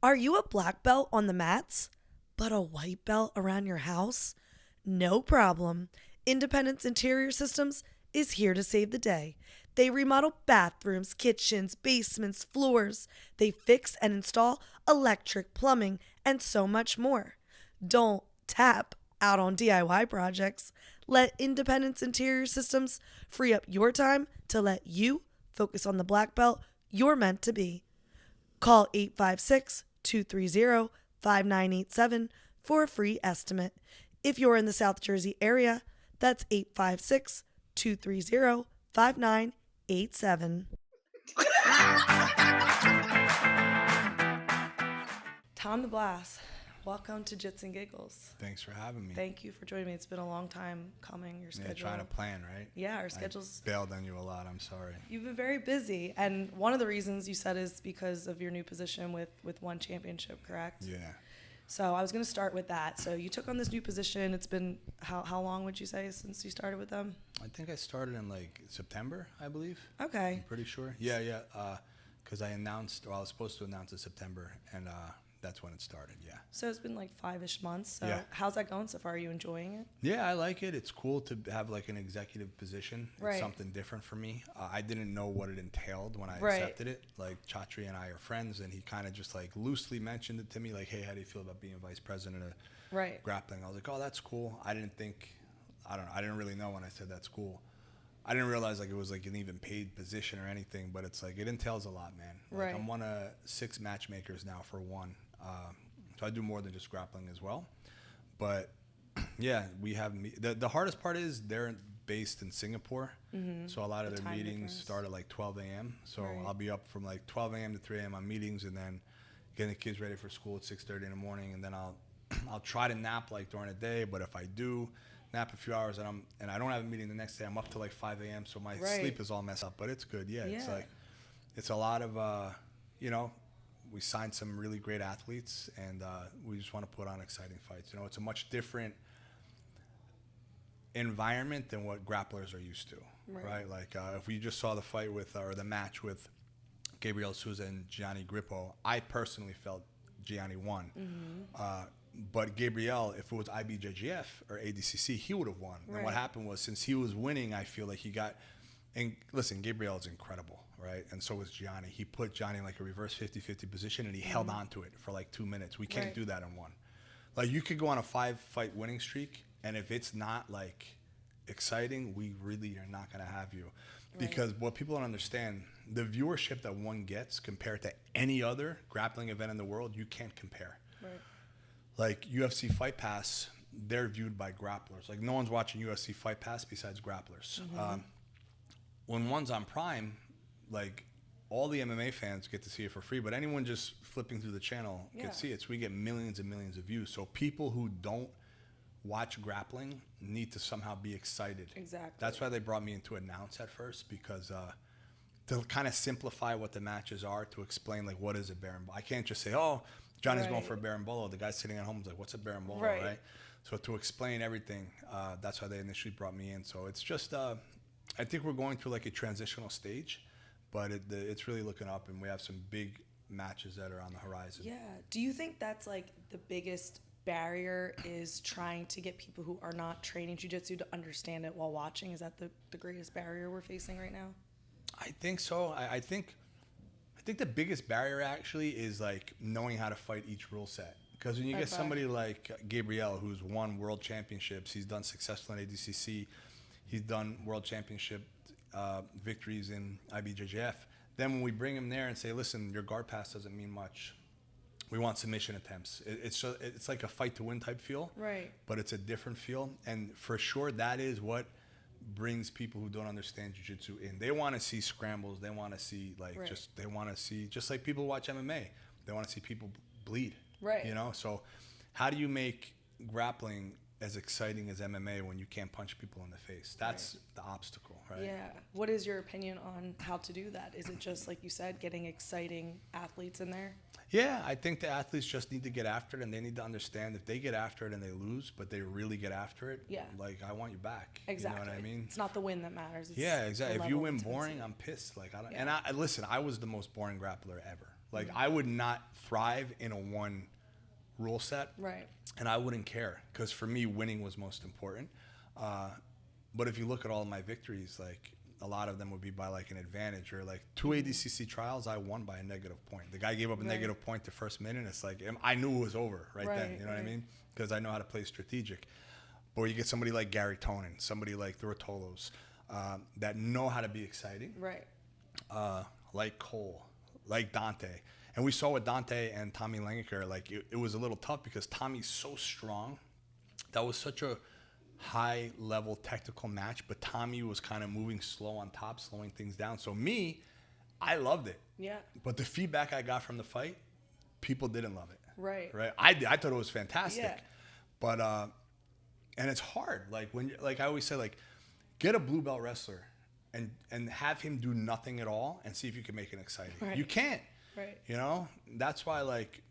Are you a black belt on the mats, but a white belt around your house? No problem. Independence Interior Systems is here to save the day. They remodel bathrooms, kitchens, basements, floors. They fix and install electric, plumbing, and so much more. Don't tap out on DIY projects. Let Independence Interior Systems free up your time to let you focus on the black belt you're meant to be. Call 856-230-5987 for a free estimate. If you're in the South Jersey area, that's 856-230-5987. Tom DeBlass, welcome to Jits and Giggles. Thanks for having me. Thank you for joining me. It's been a long time coming. Your schedule. Yeah, trying to plan, right? Yeah, our schedules. I bailed on you a lot. I'm sorry. You've been very busy, and one of the reasons you said is because of your new position with One Championship, correct? Yeah. So I was going to start with that. So you took on this new position. It's been how long would you say since you started with them? I think I started in like September, I believe. Okay. I'm pretty sure. Yeah. Because I was supposed to announce in September, and that's when it started. Yeah. So it's been like 5-ish months. So yeah. How's that going so far? Are you enjoying it? Yeah, I like it. It's cool to have like an executive position. Right. It's something different for me. I didn't know what it entailed when I right. accepted it. Like Chatri and I are friends, and he kind of just like loosely mentioned it to me, like, "Hey, how do you feel about being vice president of right. grappling?" I was like, "Oh, that's cool." I didn't really know when I said that's cool. I didn't realize like it was like an even paid position or anything, but it's like it entails a lot, man. Like, right. I'm one of 6 matchmakers now for one. So I do more than just grappling as well. But yeah, we have the hardest part is they're based in Singapore. Mm-hmm. So a lot of their meetings start at like 12 a.m. So right. I'll be up from like 12 a.m. to 3 a.m. on meetings, and then getting the kids ready for school at 6:30 in the morning, and then I'll try to nap like during the day, but if I do nap a few hours and I don't have a meeting the next day, I'm up to like 5 a.m. So my right. sleep is all messed up, but it's good. Yeah. It's like it's a lot of we signed some really great athletes, and we just want to put on exciting fights. It's a much different environment than what grapplers are used to, right? Like if we just saw the fight or the match with Gabriel Souza and Gianni Grippo, I personally felt Gianni won. Mm-hmm. But Gabriel, if it was IBJJF or ADCC, he would have won. Right. And what happened was, since he was winning, I feel like he got – and listen, Gabriel is incredible, right? And so was Gianni. He put Gianni in like a reverse 50-50 position, and he held on to it for like 2 minutes. We can't do that in one. Like, you could go on a 5-fight winning streak, and if it's not like exciting, we really are not going to have you. Right. Because what people don't understand, the viewership that one gets compared to any other grappling event in the world, you can't compare. Right. Like UFC Fight Pass, they're viewed by grapplers. Like, no one's watching UFC Fight Pass besides grapplers. Mm-hmm. When one's on Prime, like, all the MMA fans get to see it for free, but anyone just flipping through the channel can see it. So we get millions and millions of views. So people who don't watch grappling need to somehow be excited. Exactly. That's why they brought me in to announce at first, because to kind of simplify what the matches are, to explain like what is a berimbolo. I can't just say, "Oh, Johnny's going for a berimbolo." The guy sitting at home is like, "What's a berimbolo?" Right? So to explain everything, that's why they initially brought me in. So it's just, I think we're going through like a transitional stage, but it's really looking up, and we have some big matches that are on the horizon. Yeah. Do you think that's like the biggest barrier, is trying to get people who are not training jiu-jitsu to understand it while watching? Is that the greatest barrier we're facing right now? I think so. I think the biggest barrier actually is like knowing how to fight each rule set. Because when you get somebody like Gabriel, who's won world championships, he's done successful in ADCC, he's done world championship victories in IBJJF. Then when we bring him there and say, "Listen, your guard pass doesn't mean much. We want submission attempts." It's like a fight to win type feel, right? But it's a different feel, and for sure that is what brings people who don't understand jiu-jitsu in. They want to see scrambles. They want to see they want to see, just like people who watch MMA, they want to see people bleed. Right. So how do you make grappling as exciting as MMA when you can't punch people in the face? That's the obstacle, right? Yeah. What is your opinion on how to do that? Is it just, like you said, getting exciting athletes in there? Yeah, I think the athletes just need to get after it, and they need to understand if they get after it and they lose, but they really get after it, like, I want you back. Exactly. You know what I mean? It's not the win that matters. It's exactly. If you win boring, I'm pissed. Like, listen, I was the most boring grappler ever. Like I would not thrive in a one rule set. Right. And I wouldn't care because for me, winning was most important. But if you look at all of my victories, like a lot of them would be by like an advantage or like 2 ADCC trials, I won by a negative point. The guy gave up a negative point the first minute. It's like, I knew it was over then. You know what I mean? Because I know how to play strategic. But you get somebody like Gary Tonin, somebody like the Rotolos, that know how to be exciting. Right. Like Cole, like Dante. And we saw with Dante and Tommy Langeker, like it was a little tough because Tommy's so strong. That was such a high level technical match, but Tommy was kind of moving slow on top, slowing things down. So me, I loved it. Yeah. But the feedback I got from the fight, people didn't love it. Right. Right. I thought it was fantastic. Yeah. But and it's hard. Like when like I always say, like get a blue belt wrestler and have him do nothing at all and see if you can make it exciting. Right. You can't. Right. You know? That's why like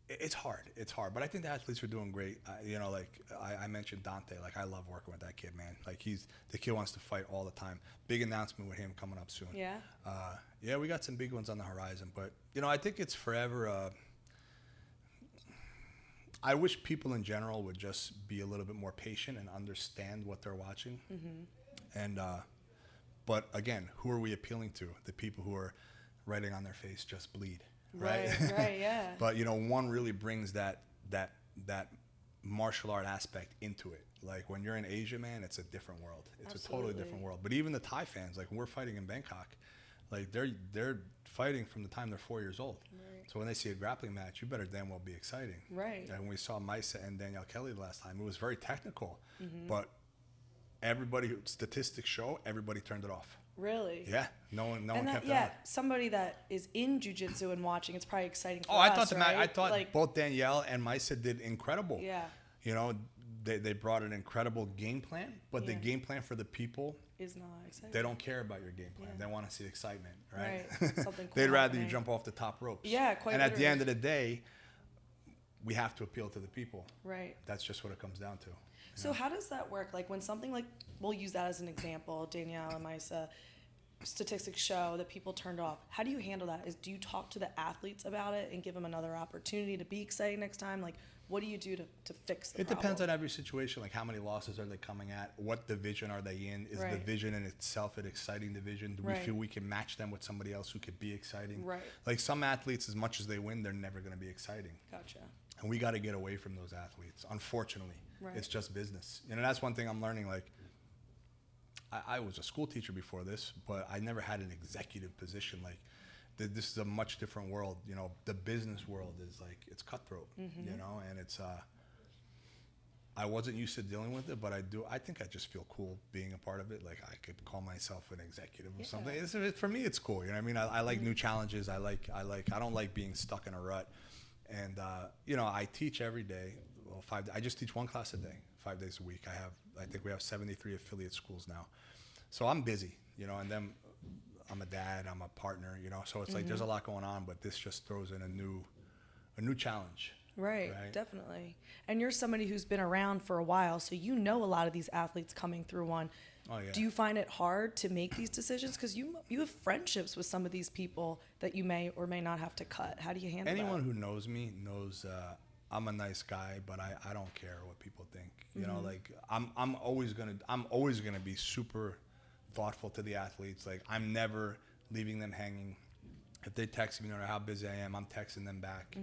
it's hard. It's hard. But I think the athletes are doing great. You know, like I mentioned Dante. Like I love working with that kid, man. Like the kid wants to fight all the time. Big announcement with him coming up soon. Yeah. Yeah, we got some big ones on the horizon. But you know, I think it's forever. I wish people in general would just be a little bit more patient and understand what they're watching. Mm-hmm. And but again, who are we appealing to? The people who are writing on their face, "Just bleed." Right. Right. Yeah. But you know, one really brings that martial art aspect into it. Like when you're in Asia, man, it's a different world. It's a totally different world. But even the Thai fans, like when we're fighting in Bangkok, like they're fighting from the time they're 4 years old. Right. So when they see a grappling match, you better damn well be exciting. Right. And when we saw Maisa and Danielle Kelly the last time, it was very technical, but statistics show everybody turned it off. Really? Yeah. No one kept it on. Yeah, somebody that is in jiu-jitsu and watching, it's probably exciting for I us, thought right? I thought like, both Danielle and Maisa did incredible. Yeah. You know, they brought an incredible game plan, but the game plan for the people is not exciting. They don't care about your game plan. They want to see excitement, right? Something cool They'd rather happening. you jump off the top ropes. Yeah, quite And literally. at the end of the day, we have to appeal to the people. Right. That's just what it comes down to. So how does that work? Like when something like, we'll use that as an example, Danielle and Maisa, statistics show that people turned off. How do you handle that? Do you talk to the athletes about it and give them another opportunity to be exciting next time? Like, what do you do to fix the problem? It depends on every situation. Like how many losses are they coming at? What division are they in? Is the division in itself an exciting division? Do we feel we can match them with somebody else who could be exciting? Right. Like some athletes, as much as they win, they're never going to be exciting. Gotcha. And we got to get away from those athletes. Unfortunately, it's just business. You know, that's one thing I'm learning. Like, I was a school teacher before this, but I never had an executive position. Like, this is a much different world. You know, the business world is like, it's cutthroat, you know, and it's, I wasn't used to dealing with it, but I think I just feel cool being a part of it. Like I could call myself an executive or something. For me, it's cool. You know what I mean? I like new challenges. I don't like being stuck in a rut. And, you know, I teach every day. Well, I just teach one class a day, 5 days a week. I think we have 73 affiliate schools now. So I'm busy, you know, and then I'm a dad, I'm a partner, you know, so it's like there's a lot going on, but this just throws in a new challenge. Right, definitely. And you're somebody who's been around for a while, so you know a lot of these athletes coming through one. Oh, yeah. Do you find it hard to make these decisions? Because you have friendships with some of these people that you may or may not have to cut. How do you handle Anyone that? who knows me knows I'm a nice guy, but I don't care what people think. You know, like I'm always gonna be super thoughtful to the athletes. Like I'm never leaving them hanging. If they text me, no matter how busy I am, I'm texting them back.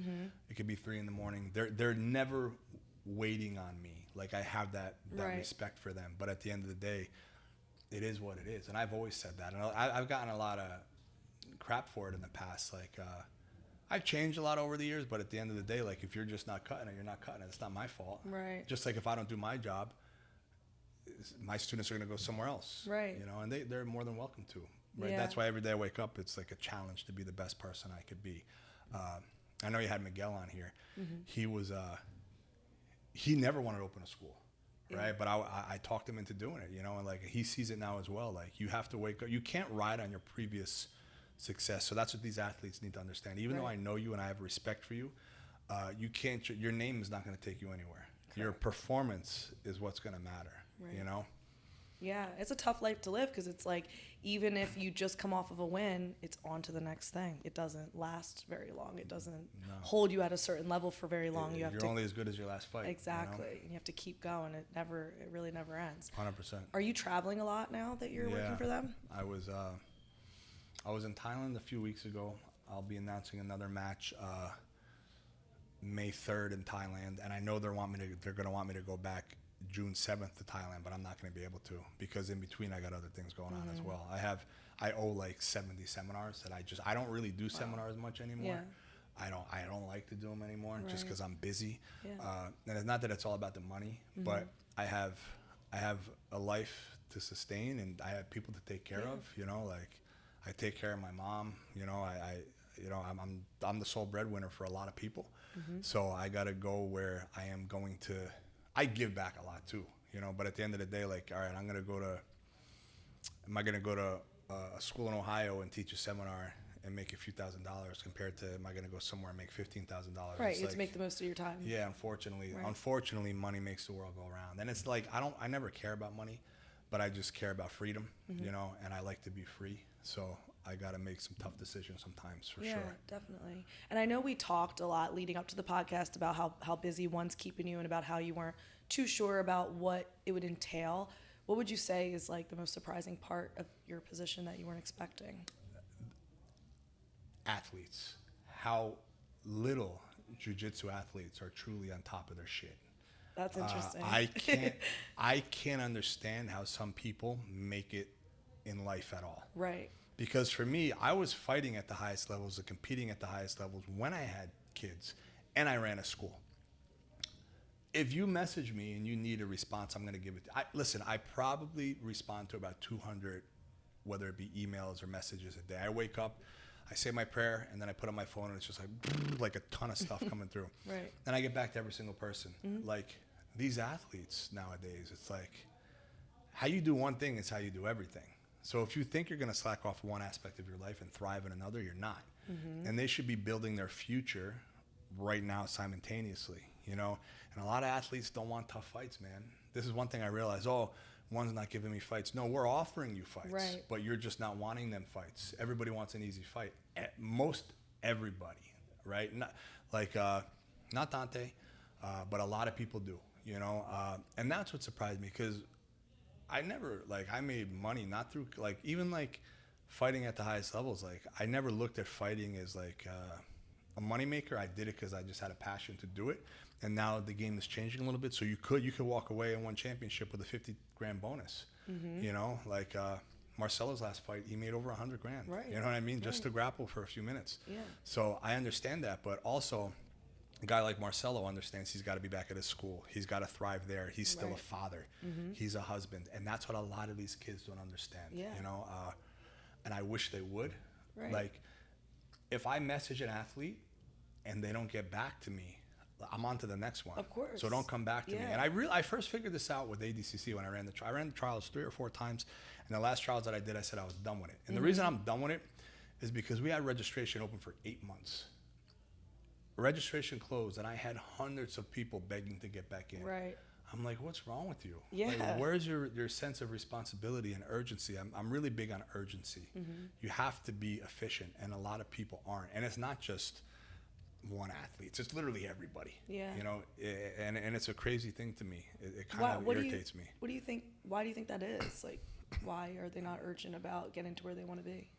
It could be 3 a.m. They're never waiting on me. Like I have that respect for them. But at the end of the day, it is what it is. And I've always said that. And I've gotten a lot of crap for it in the past. Like I've changed a lot over the years, but at the end of the day, like if you're just not cutting it, you're not cutting it. It's not my fault. Right. Just like if I don't do my job, my students are going to go somewhere else. Right. You know, and they're more than welcome to. Right. Yeah. That's why every day I wake up, it's like a challenge to be the best person I could be. I know you had Miguel on here. He was, he never wanted to open a school. Right. But I talked him into doing it, you know, and like he sees it now as well. Like you have to wake up. You can't ride on your previous success. So that's what these athletes need to understand. Even though I know you and I have respect for you, you can't, your name is not going to take you anywhere. Correct. Your performance is what's going to matter, you know? Yeah, it's a tough life to live because it's like even if you just come off of a win, it's on to the next thing. It doesn't last very long. It doesn't hold you at a certain level for very long. You're only as good as your last fight. Exactly. You know? You have to keep going. It really never ends. 100%. Are you traveling a lot now that you're working for them? I was in Thailand a few weeks ago. I'll be announcing another match May 3rd in Thailand, and I know they're going to want me to go back June 7th to Thailand, but I'm not going to be able to because in between I got other things going on as well. I owe like 70 seminars that I don't really do seminars much anymore. Yeah. I don't like to do them anymore just because I'm busy. Yeah. And it's not that it's all about the money, but I have a life to sustain and I have people to take care of. You know, like I take care of my mom. You know, I'm the sole breadwinner for a lot of people. So I got to go where I am going to. I give back a lot too, you know. But at the end of the day, like, all right, am I gonna go to a school in Ohio and teach a seminar and make a few $1,000s compared to am I gonna go somewhere and make $15,000? Right, you have to make the most of your time. Yeah, unfortunately, money makes the world go around, and it's like I never care about money, but I just care about freedom, you know, and I like to be free. So I got to make some tough decisions sometimes, for sure. Yeah, definitely. And I know we talked a lot leading up to the podcast about how busy one's keeping you and about how you weren't too sure about what it would entail. What would you say is like the most surprising part of your position that you weren't expecting? Athletes. How little jiu-jitsu athletes are truly on top of their shit. That's interesting. I can't understand how some people make it in life at all. Right. Because for me, I was fighting at the highest levels and competing at the highest levels when I had kids and I ran a school. If you message me and you need a response, I'm going to give it. Listen, I probably respond to about 200, whether it be emails or messages a day. I wake up, I say my prayer, and then I put on my phone and it's just like a ton of stuff coming through. Right. And I get back to every single person. Like these athletes nowadays, it's like how you do one thing is how you do everything. So if you think you're going to slack off one aspect of your life and thrive in another, you're not. And they should be building their future right now simultaneously, you know? And a lot of athletes don't want tough fights, man. This is one thing I realized, one's not giving me fights. No, we're offering you fights, but you're just not wanting them fights. Everybody wants an easy fight. Most everybody, right? Not Dante, but a lot of people do, you know? And that's what surprised me because I made money not through even fighting at the highest levels. Like I never looked at fighting as like a moneymaker. I did it because I just had a passion to do it. And now the game is changing a little bit. So you could walk away and win championship with a $50,000 bonus. You know, like Marcelo's last fight, he made over $100,000. Right. You know what I mean? Just to grapple for a few minutes. Yeah. So I understand that, but also a guy like Marcelo understands he's got to be back at his school. He's got to thrive there. He's still a father. He's a husband. And that's what a lot of these kids don't understand, you know? And I wish they would. Right. Like, if I message an athlete and they don't get back to me, I'm on to the next one. Of course. So don't come back to me. And I first figured this out with ADCC when I ran the trials 3 or 4 times. And the last trials that I did, I said I was done with it. And the reason I'm done with it is because we had registration open for 8 months. Registration closed and I had hundreds of people begging to get back in. Right. I'm like, what's wrong with you? Yeah. Like, where's your sense of responsibility and urgency? I'm really big on urgency. You have to be efficient, and a lot of people aren't. And it's not just one athlete. It's literally everybody. Yeah. You know, and it's a crazy thing to me. It kind of irritates me. What do you think? Why do you think that is? Like, why are they not urgent about getting to where they want to be?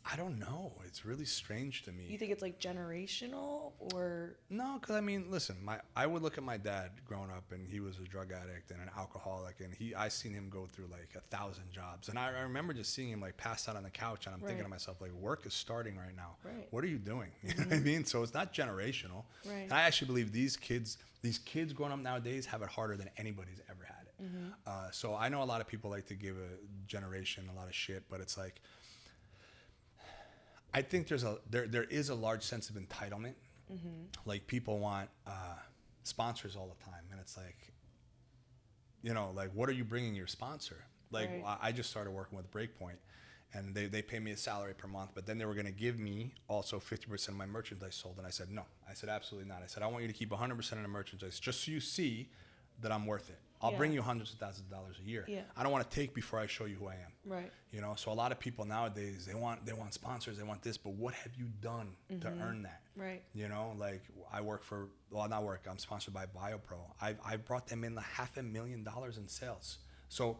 I don't know. It's really strange to me. You think it's like generational or? No, because I mean, listen, I would look at my dad growing up, and he was a drug addict and an alcoholic, and I seen him go through like 1,000 jobs, and I remember just seeing him like pass out on the couch, and I'm thinking to myself like, work is starting right now. Right. What are you doing? You know what I mean? So it's not generational. Right. And I actually believe these kids growing up nowadays have it harder than anybody's ever had it. So I know a lot of people like to give a generation a lot of shit, but it's like, I think there is a large sense of entitlement. Like people want sponsors all the time, and it's like, you know, like what are you bringing your sponsor? Like I just started working with Breakpoint, and they pay me a salary per month, but then they were going to give me also 50% of my merchandise sold, and I said no. I said absolutely not. I said I want you to keep 100% of the merchandise just so you see that I'm worth it. I'll bring you hundreds of thousands of dollars a year. Yeah. I don't want to take before I show you who I am. Right. You know, so a lot of people nowadays, they want sponsors, they want this, but what have you done to earn that? Right. You know, like I work for, well, not work, I'm sponsored by BioPro. I brought them in $500,000 in sales. So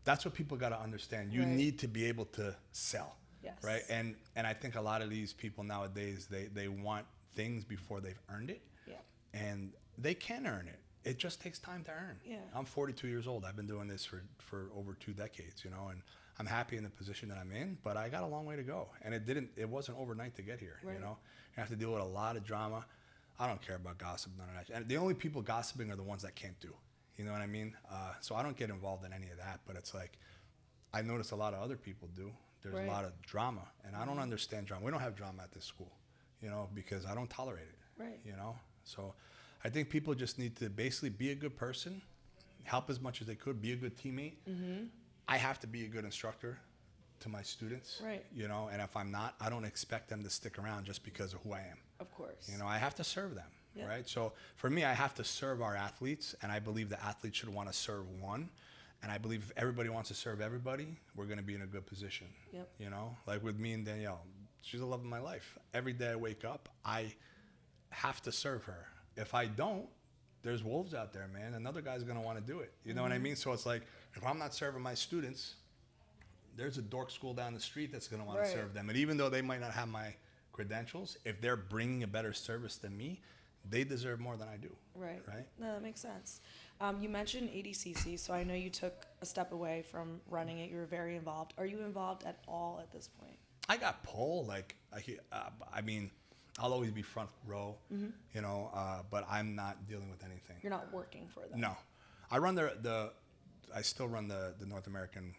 that's what people got to understand. You need to be able to sell. Yes. Right. And I think a lot of these people nowadays, they want things before they've earned it. Yeah. And they can earn it. It just takes time to earn. Yeah. I'm 42 years old. I've been doing this for over 2 decades, you know, and I'm happy in the position that I'm in, but I got a long way to go. And it wasn't overnight to get here, you know. You have to deal with a lot of drama. I don't care about gossip, none of that. And the only people gossiping are the ones that can't do. You know what I mean? So I don't get involved in any of that, but it's like, I notice a lot of other people do. There's a lot of drama, and I don't understand drama. We don't have drama at this school, you know, because I don't tolerate it, you know. So I think people just need to basically be a good person, help as much as they could, be a good teammate. I have to be a good instructor to my students, you know, and if I'm not, I don't expect them to stick around just because of who I am. Of course. You know, I have to serve them, right? So for me, I have to serve our athletes, and I believe the athletes should want to serve one. And I believe if everybody wants to serve everybody, we're going to be in a good position. You know, like with me and Danielle, she's the love of my life. Every day I wake up, I have to serve her. If I don't, there's wolves out there, man. Another guy's going to want to do it. You know what I mean? So it's like, if I'm not serving my students, there's a dork school down the street that's going to want to serve them. And even though they might not have my credentials, if they're bringing a better service than me, they deserve more than I do. Right? No, that makes sense. You mentioned ADCC, so I know you took a step away from running it. You were very involved. Are you involved at all at this point? I got pull. Like, I mean, I'll always be front row, you know, but I'm not dealing with anything. You're not working for them? No. I run I still run the North American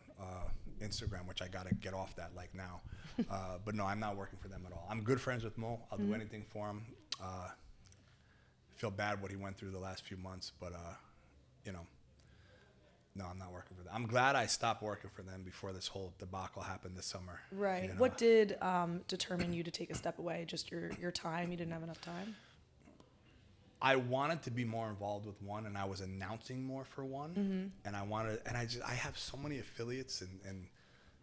Instagram, which I got to get off that like now. But no, I'm not working for them at all. I'm good friends with Mo. I'll do anything for him. Feel bad what he went through the last few months, but you know, no, I'm not working for them. I'm glad I stopped working for them before this whole debacle happened this summer. Right. You know? What did determine you to take a step away? Just your time? You didn't have enough time? I wanted to be more involved with one, and I was announcing more for one. And I have so many affiliates and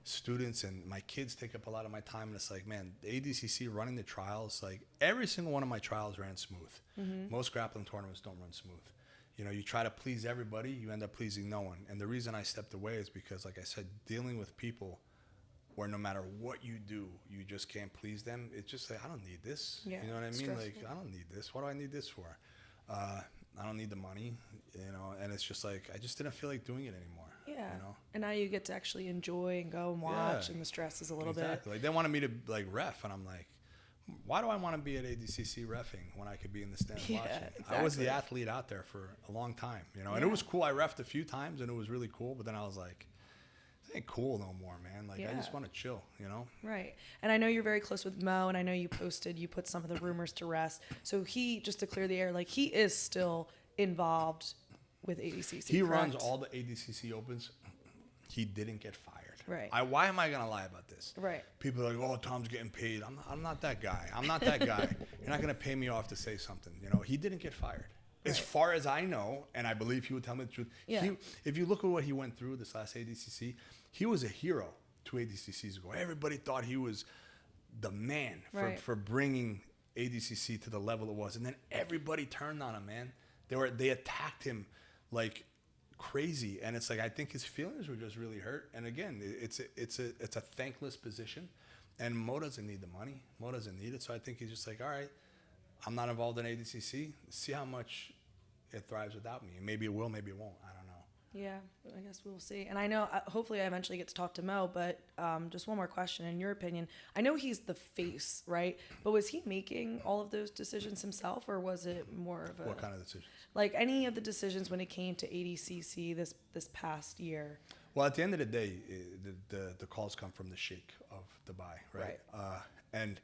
students, and my kids take up a lot of my time. And it's like, man, the ADCC running the trials, like every single one of my trials ran smooth. Most grappling tournaments don't run smooth. You know, you try to please everybody, you end up pleasing no one. And the reason I stepped away is because, like I said, dealing with people where no matter what you do, you just can't please them. It's just like, I don't need this. You know what I mean? Stressful. Like, I don't need this. What do I need this for? I don't need the money, you know, and it's just like, I just didn't feel like doing it anymore. You know? And now you get to actually enjoy and go and watch, and the stress is a little bit. Like, they wanted me to, like, ref, and I'm like, why do I want to be at ADCC reffing when I could be in the stands watching? Exactly. I was the athlete out there for a long time, you know, and it was cool. I reffed a few times, and it was really cool, but then I was like, this ain't cool no more, man. Like, I just want to chill, you know? Right. And I know you're very close with Mo, and I know you put some of the rumors to rest. So just to clear the air, like, he is still involved with ADCC, He correct? runs all the ADCC Opens. He didn't get fired. Right. Why am I going to lie about this? Right. People are like, oh, Tom's getting paid. I'm not that guy. I'm not that guy. You're not going to pay me off to say something. You know, he didn't get fired. As far as I know, and I believe he would tell me the truth, if you look at what he went through this last ADCC, he was a hero 2 ADCCs ago. Everybody thought he was the man for bringing ADCC to the level it was. And then everybody turned on him, man. They attacked him like crazy, and it's like, I think his feelings were just really hurt. And again, it's a thankless position, and Mo doesn't need the money. Mo doesn't need it. So I think he's just like, all right, I'm not involved in ADCC. See how much it thrives without me. And maybe it will, maybe it won't. I don't know. Yeah, I guess we'll see. And I know, hopefully I eventually get to talk to Mo, but just one more question. In your opinion, I know he's the face, right? But was he making all of those decisions himself, or was it more of a... What kind of decisions? Like any of the decisions when it came to ADCC this past year? Well, at the end of the day, the calls come from the Sheikh of Dubai, right? And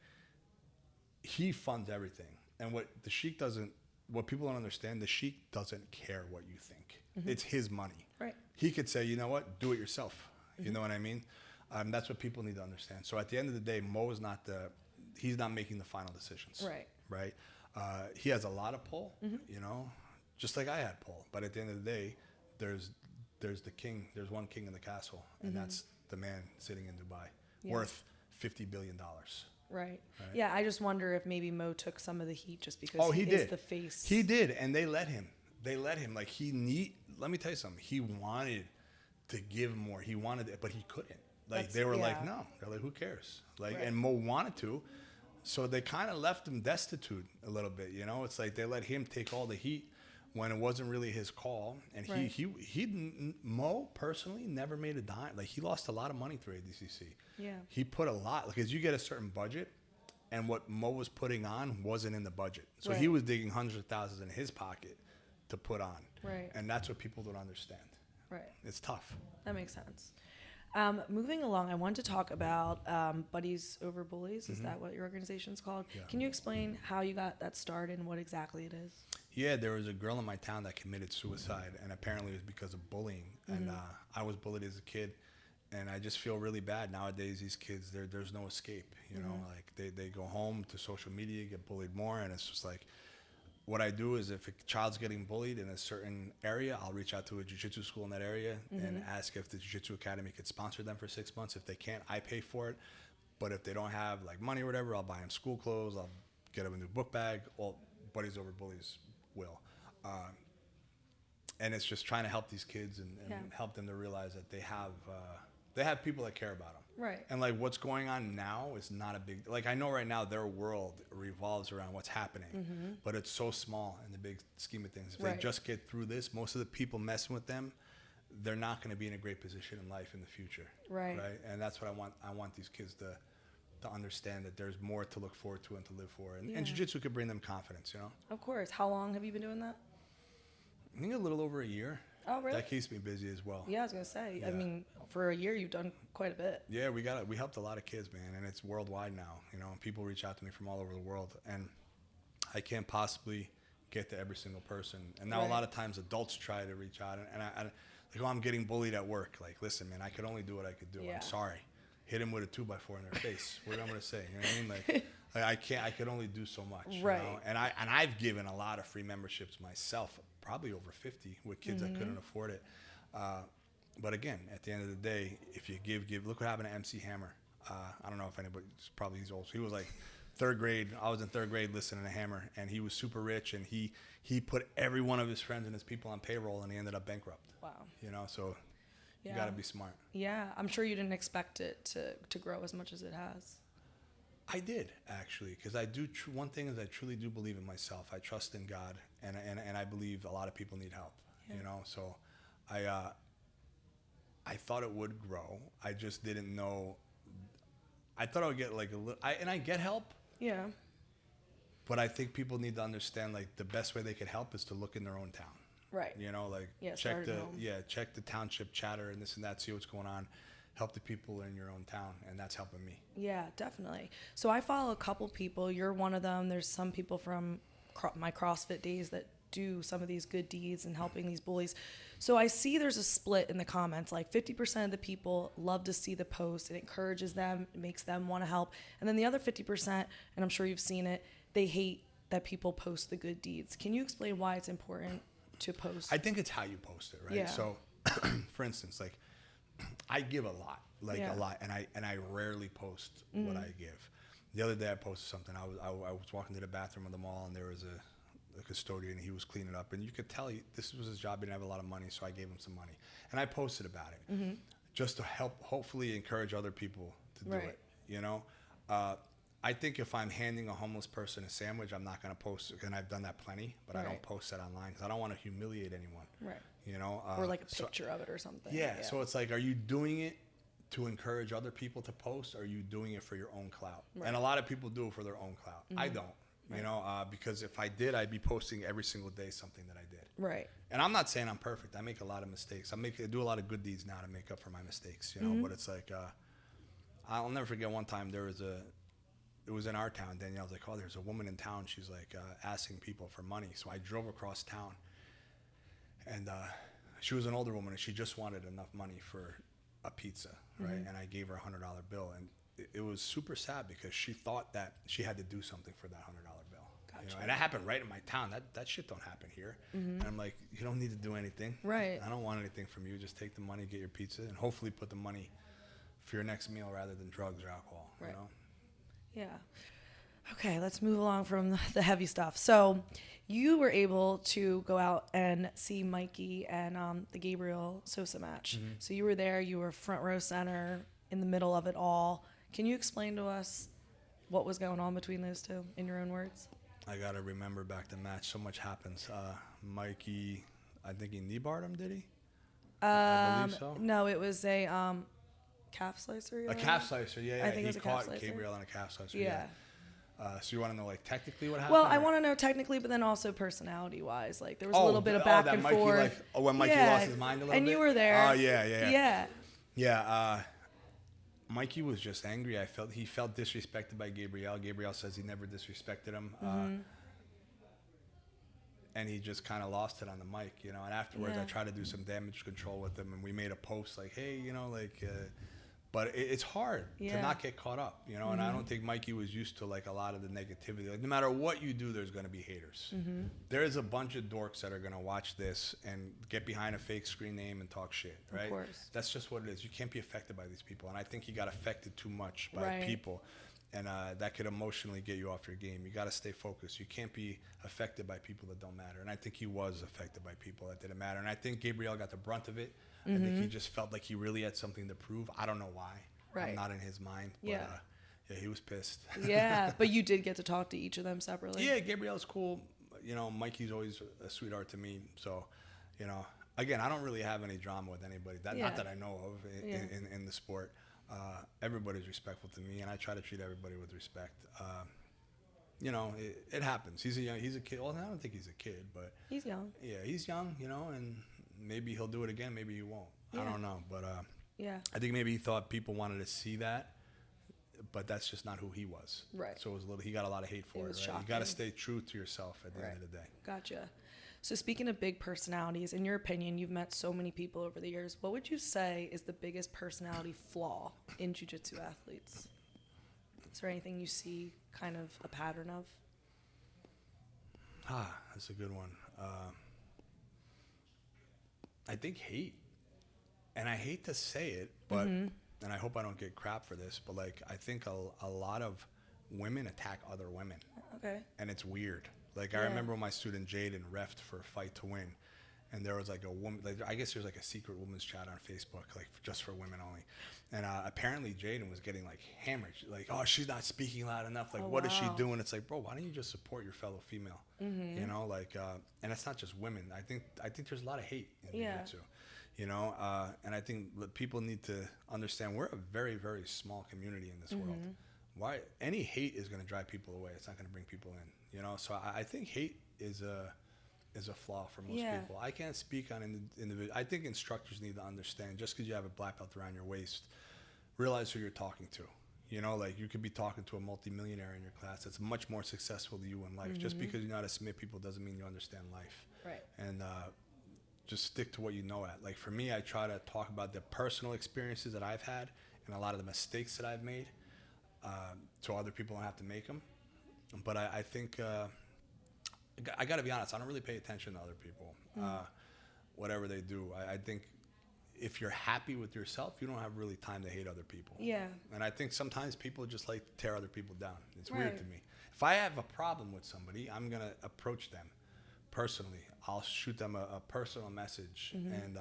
he funds everything. And what the Sheikh doesn't, what people don't understand, the Sheikh doesn't care what you think. It's his money. Right. He could say, you know what, do it yourself. You know what I mean? That's what people need to understand. So at the end of the day, Mo is he's not making the final decisions. Right. He has a lot of pull, you know, just like I had pull. But at the end of the day, there's the king. There's one king in the castle, and that's the man sitting in Dubai, worth $50 billion. Right. Yeah, I just wonder if maybe Mo took some of the heat just because he is did. the face. He did, and they let him. Like let me tell you something. He wanted to give more. He wanted it, but he couldn't. Like they were like, no. They're like, who cares? Like, and Mo wanted to, so they kind of left him destitute a little bit. You know, it's like they let him take all the heat when it wasn't really his call. And Mo personally never made a dime. Like he lost a lot of money through ADCC. Yeah. He put a lot, because you get a certain budget, and what Mo was putting on wasn't in the budget. So he was digging hundreds of thousands in his pocket to put on. Right. And that's what people don't understand. Right. It's tough. That makes sense. Moving along, I want to talk about Buddies Over Bullies. Is that what your organization's called? Yeah. Can you explain how you got that started and what exactly it is? Yeah, there was a girl in my town that committed suicide, and apparently it was because of bullying. And I was bullied as a kid, and I just feel really bad nowadays. These kids, there's no escape. You know, like they go home to social media, get bullied more, and it's just like, what I do is if a child's getting bullied in a certain area, I'll reach out to a jiu-jitsu school in that area and ask if the jiu-jitsu academy could sponsor them for 6 months. If they can't, I pay for it. But if they don't have like money or whatever, I'll buy them school clothes. I'll get them a new book bag. Well, Buddies Over Bullies will. And it's just trying to help these kids and help them to realize that they have people that care about them. Right. And like what's going on now is not a big, like I know right now their world revolves around what's happening, but it's so small in the big scheme of things. If they just get through this, most of the people messing with them, they're not going to be in a great position in life in the future. Right. Right. And that's what I want. I want these kids to understand that there's more to look forward to and to live for. And jiu-jitsu could bring them confidence, you know? Of course. How long have you been doing that? I think a little over a year. Oh, really? That keeps me busy as well. Yeah, I was going to say. Yeah. I mean, for a year, you've done quite a bit. Yeah, we helped a lot of kids, man, and it's worldwide now. You know, people reach out to me from all over the world, and I can't possibly get to every single person. And now a lot of times adults try to reach out, and I like, oh, I'm getting bullied at work. Like, listen, man, I could only do what I could do. Yeah. I'm sorry. Hit him with a 2x4 in their face. What am I gonna say? You know what I mean? Like I can't. I could only do so much. Right. You know? And I've given a lot of free memberships myself, probably over 50, with kids that couldn't afford it. But again, at the end of the day, if you give. Look what happened to MC Hammer. I don't know if anybody. Probably he's old. So he was like third grade. I was in third grade listening to Hammer, and he was super rich, and he put every one of his friends and his people on payroll, and he ended up bankrupt. Wow. You know, so you got to be smart. Yeah, I'm sure you didn't expect it to grow as much as it has. I did, actually, because I do. One thing is I truly do believe in myself. I trust in God, and I believe a lot of people need help. Yeah. You know, so I thought it would grow. I just didn't know. I thought I would get like a little. And I get help. Yeah. But I think people need to understand, like, the best way they could help is to look in their own town. Right. You know, like check the township chatter and this and that, see what's going on. Help the people in your own town, and that's helping me. Yeah, definitely. So I follow a couple people. You're one of them. There's some people from my CrossFit days that do some of these good deeds and helping these bullies. So I see there's a split in the comments. Like 50% of the people love to see the post. It encourages them, it makes them want to help. And then the other 50%, and I'm sure you've seen it, they hate that people post the good deeds. Can you explain why it's important to post? I think it's how you post it, right? Yeah. So, for instance, like, I give a lot, a lot, and I rarely post what I give. The other day I posted something. I was walking to the bathroom of the mall, and there was a custodian. He was cleaning up, and you could tell this was his job. He didn't have a lot of money, so I gave him some money, and I posted about it just to help, hopefully encourage other people to do it. You know, I think if I'm handing a homeless person a sandwich, I'm not going to post it, and I've done that plenty, but I don't post that online because I don't want to humiliate anyone. Right. You know, or like a picture of it or something. Yeah. So it's like, are you doing it to encourage other people to post, or are you doing it for your own clout? Right. And a lot of people do it for their own clout. I don't. You know, because if I did, I'd be posting every single day something that I did. Right. And I'm not saying I'm perfect. I make a lot of mistakes. I do a lot of good deeds now to make up for my mistakes. You know, but it's like, I'll never forget one time it was in our town. Danielle's like, oh, there's a woman in town. She's like asking people for money. So I drove across town, and she was an older woman, and she just wanted enough money for a pizza, right? And I gave her a $100 bill, and it was super sad because she thought that she had to do something for that $100 bill. Gotcha. You You know, and that happened right in my town. That shit don't happen here. And I'm like, you don't need to do anything. Right. I don't want anything from you. Just take the money, get your pizza, and hopefully put the money for your next meal rather than drugs or alcohol. Right. You know? Yeah. Okay, let's move along from the heavy stuff. So you were able to go out and see Mikey and the Gabriel Sosa match. So you were there. You were front row center in the middle of it all. Can you explain to us what was going on between those two in your own words? I got to remember back the match. So much happens. Mikey, I think he knee-barred him, did he? I believe so. No, it was a calf slicer. A calf slicer, yeah. I think it was he a calf caught slicer. Gabriel on a calf slicer. Yeah. So you want to know, like, technically what happened? Well, I want to know technically, but then also personality-wise. Like, there was a little bit of back that and Mikey, forth. Like, when Mikey lost his mind a little bit? And you were there. Oh, yeah. Yeah. Mikey was just angry. He felt disrespected by Gabriel. Gabriel says he never disrespected him. And he just kind of lost it on the mic, you know. And afterwards, I tried to do some damage control with him, and we made a post like, hey, you know, like, but it's hard to not get caught up, you know. And I don't think Mikey was used to, like, a lot of the negativity. Like, no matter what you do, there's going to be haters. There is a bunch of dorks that are going to watch this and get behind a fake screen name and talk shit, right? Of course. That's just what it is. You can't be affected by these people. And I think he got affected too much by people. And that could emotionally get you off your game. You got to stay focused. You can't be affected by people that don't matter. And I think he was affected by people that didn't matter. And I think Gabriel got the brunt of it. I think he just felt like he really had something to prove. I don't know why. Right. I'm not in his mind. But, yeah, he was pissed. Yeah, but you did get to talk to each of them separately. Yeah, Gabriel's cool. You know, Mikey's always a sweetheart to me. So, you know, again, I don't really have any drama with anybody. Not that I know of in the sport. Everybody's respectful to me, and I try to treat everybody with respect. You know, it happens. He's a kid. Well, I don't think he's a kid, but he's young. Yeah, he's young. You know, and maybe he'll do it again. Maybe he won't. I don't know, but I think maybe he thought people wanted to see that, but that's just not who he was. Right. So he got a lot of hate for it. Right? You got to stay true to yourself at the end of the day. Gotcha. So speaking of big personalities, in your opinion, you've met so many people over the years. What would you say is the biggest personality flaw in jiu-jitsu athletes? Is there anything you see kind of a pattern of? That's a good one. I think hate. And I hate to say it, but, and I hope I don't get crap for this, but, like, I think a lot of women attack other women. Okay. And it's weird. Like, I remember when my student Jaden refed for a fight to win, and there was, like, a woman, like, I guess there's, like, a secret women's chat on Facebook, like, just for women only. And apparently Jaden was getting, like, hammered. Like, oh, she's not speaking loud enough. Like, what is she doing? It's like, bro, why don't you just support your fellow female? You know, like, and it's not just women. I think there's a lot of hate in jiu-jitsu. You know, and I think people need to understand we're a very, very small community in this world. Why any hate is going to drive people away. It's not going to bring people in. You know, so I think hate is a flaw for most people. I can't speak on individual. I think instructors need to understand. Just because you have a black belt around your waist, realize who you're talking to. You know, like, you could be talking to a multimillionaire in your class that's much more successful than you in life. Just because you know how to submit people doesn't mean you understand life. Right. And just stick to what you know at. Like, for me, I try to talk about the personal experiences that I've had and a lot of the mistakes that I've made, so other people don't have to make them. But I think I got to be honest. I don't really pay attention to other people, whatever they do. I think if you're happy with yourself, you don't have really time to hate other people. Yeah. And I think sometimes people just like to tear other people down. It's weird to me. If I have a problem with somebody, I'm gonna approach them personally. I'll shoot them a personal message, and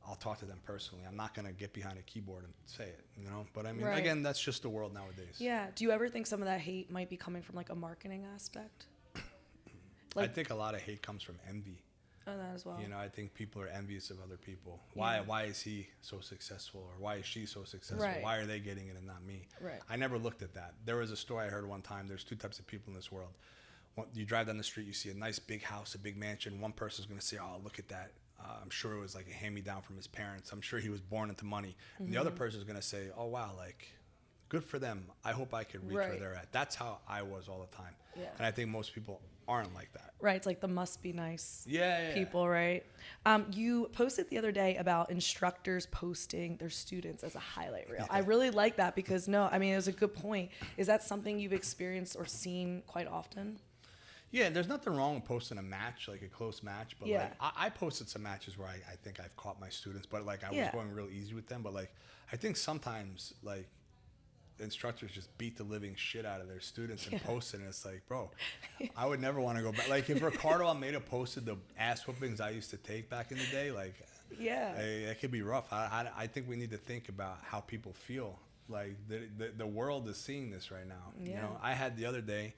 I'll talk to them personally. I'm not going to get behind a keyboard and say it, you know? But I mean, again, that's just the world nowadays. Yeah. Do you ever think some of that hate might be coming from, like, a marketing aspect? Like, I think a lot of hate comes from envy. Oh, that as well. You know, I think people are envious of other people. Why is he so successful, or why is she so successful? Right. Why are they getting it and not me? Right. I never looked at that. There was a story I heard one time. There's two types of people in this world. You drive down the street, you see a nice big house, a big mansion. One person's going to say, oh, look at that. I'm sure it was like a hand-me-down from his parents. I'm sure he was born into money. And the other person's going to say, oh, wow, like, good for them. I hope I could reach where they're at. That's how I was all the time. Yeah. And I think most people aren't like that. Right. It's like the must be nice people, right? You posted the other day about instructors posting their students as a highlight reel. I really like that because, it was a good point. Is that something you've experienced or seen quite often? Yeah, there's nothing wrong with posting a match, like a close match. But Yeah. like, I posted some matches where I think I've caught my students, but like I was Yeah. going real easy with them. But like, I think sometimes like instructors just beat the living shit out of their students and post it, and it's like, bro, I would never want to go back. Like if Ricardo Almeida posted the ass whoopings I used to take back in the day, like, Yeah. it could be rough. I think we need to think about how people feel. Like the world is seeing this right now. Yeah. You know, I had the other day,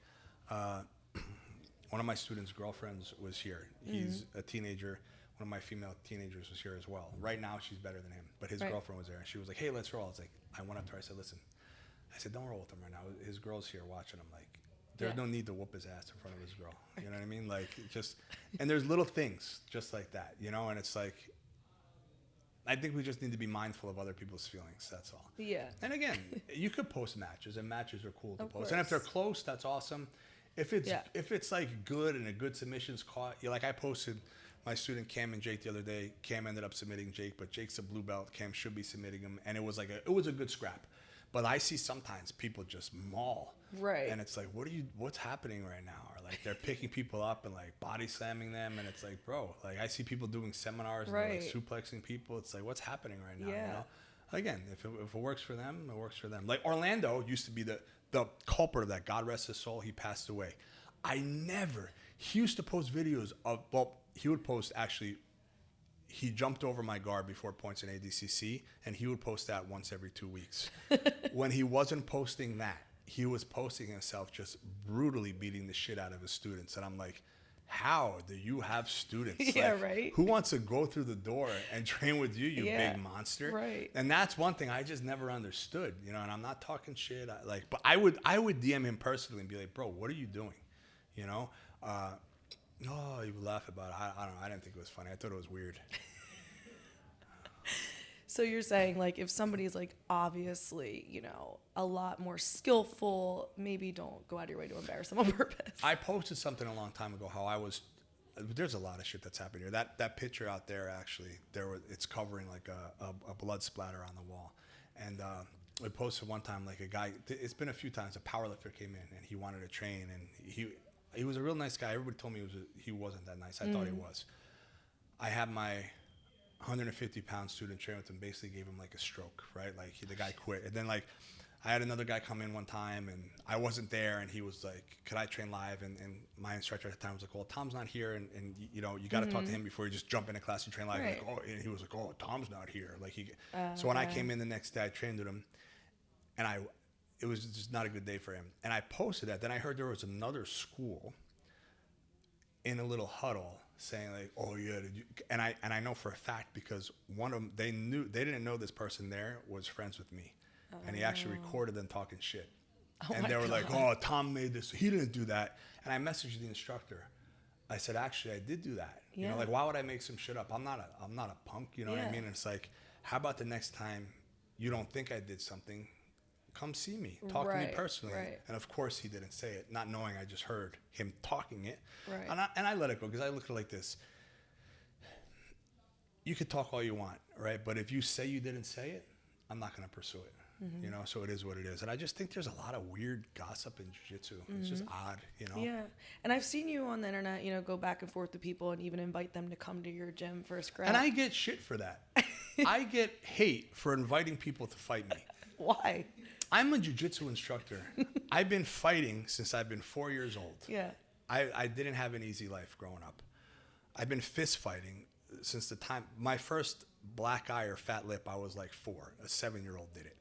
one of my students' girlfriends was here. He's a teenager. One of my female teenagers was here as well. Right now, she's better than him, but his girlfriend was there, and she was like, "Hey, let's roll." I was like, I went up to her. I said, "Listen," I said, "don't roll with him right now. His girl's here watching him. Like, there's no need to whoop his ass in front of his girl. You know what I mean? Like, just and there's little things just like that, you know. And it's like, I think we just need to be mindful of other people's feelings. That's all. Yeah. And again, you could post matches, and matches are cool to Of post. And if they're course. close, that's awesome. If it's like good and a good submission's caught, like I posted my student Cam and Jake the other day. Cam ended up submitting Jake, but Jake's a blue belt. Cam should be submitting him, and it was a good scrap. But I see sometimes people just maul, Right. and it's like, what's happening right now? Or like they're picking people up and like body slamming them, and it's like, bro, like I see people doing seminars and they're, like suplexing people. It's like, what's happening right now? Yeah. You know? Again, if it works for them, it works for them. Like Orlando used to be the culprit of that. God rest his soul. He passed away. He used to post videos of, he would post actually, he jumped over my guard before points in ADCC, and he would post that once every 2 weeks. When he wasn't posting that, he was posting himself just brutally beating the shit out of his students. And I'm like, how do you have students? Yeah, like, right. Who wants to go through the door and train with you, you big monster? Right. And that's one thing I just never understood, you know. And I'm not talking shit, but I would DM him personally and be like, bro, what are you doing? You know? No, he would laugh about it. I don't know. I didn't think it was funny. I thought it was weird. So you're saying, like, if somebody's, like, obviously, you know, a lot more skillful, maybe don't go out of your way to embarrass them on purpose. I posted something a long time ago how I was. There's a lot of shit that's happened here. That picture out there, actually, it's covering like a blood splatter on the wall. And I posted one time, like a guy. It's been a few times. A powerlifter came in and he wanted to train, and he was a real nice guy. Everybody told me he wasn't that nice. I thought he was. I had my 150-pound student train with him, basically gave him like a stroke, right? Like the guy quit. And then like I had another guy come in one time and I wasn't there, and he was like, could I train live? And my instructor at the time was like, well, Tom's not here, and you know, you got to talk to him before you just jump in a class and train live. Right. Like, and he was like, oh, Tom's not here. Like so when I came in the next day, I trained with him, and it was just not a good day for him. And I posted that. Then I heard there was another school in a little huddle saying like, oh yeah, and I know for a fact because one of them, they didn't know this person there was friends with me, and he actually recorded them talking shit, and they were like, oh, Tom made this, he didn't do that. And I messaged the instructor. I said, actually, I did do that. You know, like, why would I make some shit up? I'm not a punk, you know what I mean? And it's like, how about the next time you don't think I did something, come see me, talk to me personally. And of course he didn't say it, not knowing I just heard him talking it. And I let it go, because I look at it like this. You could talk all you want, right? But if you say you didn't say it, I'm not going to pursue it. You know, so it is what it is. And I just think there's a lot of weird gossip in jiu-jitsu. It's just odd, you know? Yeah. And I've seen you on the internet, you know, go back and forth with people and even invite them to come to your gym for a scrap. And I get shit for that. I get hate for inviting people to fight me. Why? I'm a jiu-jitsu instructor. I've been fighting since I've been 4 years old. Yeah. I didn't have an easy life growing up. I've been fist fighting since the time, my first black eye or fat lip, I was like 4. A 7-year-old did it.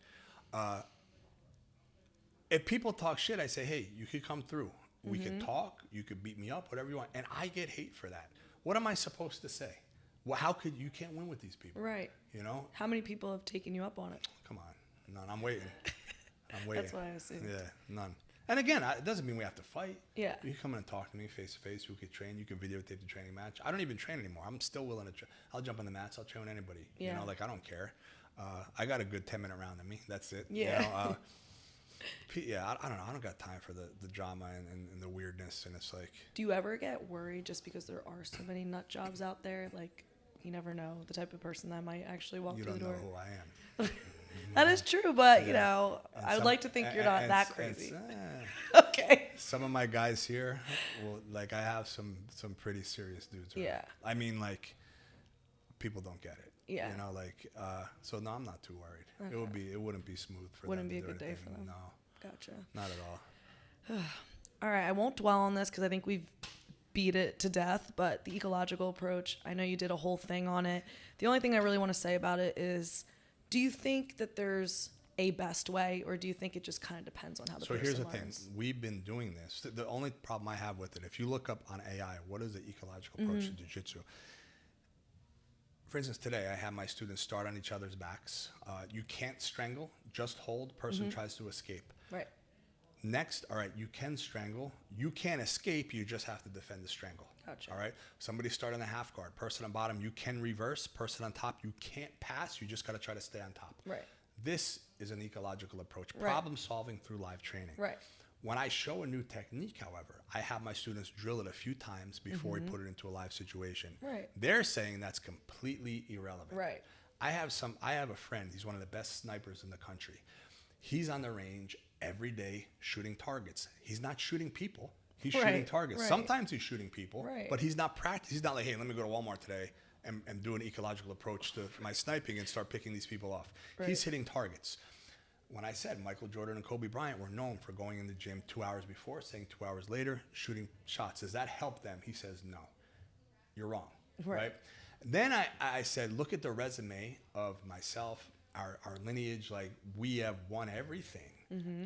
If people talk shit, I say, hey, you could come through. We could talk. You could beat me up, whatever you want. And I get hate for that. What am I supposed to say? Well, you can't win with these people. Right. You know? How many people have taken you up on it? Come on. None. I'm waiting. That's what I assumed. Yeah, none. And again, it doesn't mean we have to fight. Yeah. You can come in and talk to me face to face. We could train. You can videotape the training match. I don't even train anymore. I'm still willing to I'll jump on the mats. I'll train with anybody. Yeah. You know, like, I don't care. I got a good 10-minute round in me. That's it. Yeah. You know, I don't know. I don't got time for the drama and the weirdness. And it's like. Do you ever get worried just because there are so many nut jobs out there? Like, you never know the type of person that might actually walk through the door. You don't know who I am. That is true, but, you know, I would like to think you're not that crazy. Okay. Okay. Some of my guys here, well, like I have some pretty serious dudes. Right? Yeah. I mean, like, people don't get it. Yeah. You know, like, so no, I'm not too worried. Okay. It wouldn't be smooth for them. Wouldn't to be a do good day anything. for them. No, Gotcha. not at all. All right, I won't dwell on this because I think we've beat it to death, but the ecological approach, I know you did a whole thing on it. The only thing I really want to say about it is, do you think that there's a best way, or do you think it just kind of depends on how the person here's the learns? thing. We've been doing this. The only problem I have with it, if you look up on AI, what is the ecological approach to jiu-jitsu? For instance, today I have my students start on each other's backs. You can't strangle, just hold. Person tries to escape. Right. Next, all right, you can strangle. You can't escape. You just have to defend the strangle. Gotcha. All right. Somebody start on the half guard. Person on bottom, you can reverse. Person on top, you can't pass. You just got to try to stay on top. Right. This is an ecological approach. Right. Problem solving through live training. Right. When I show a new technique, however, I have my students drill it a few times before we put it into a live situation. Right. They're saying that's completely irrelevant. Right. I have a friend, he's one of the best snipers in the country. He's on the range every day shooting targets. He's not shooting people. He's shooting targets. Right. Sometimes he's shooting people, Right. but he's not practicing. He's not like, hey, let me go to Walmart today and do an ecological approach to my sniping and start picking these people off. Right. He's hitting targets. When I said Michael Jordan and Kobe Bryant were known for going in the gym 2 hours before, staying 2 hours later, shooting shots. Does that help them? He says, no. You're wrong. Right? Then I said, look at the resume of myself, our lineage. Like, we have won everything.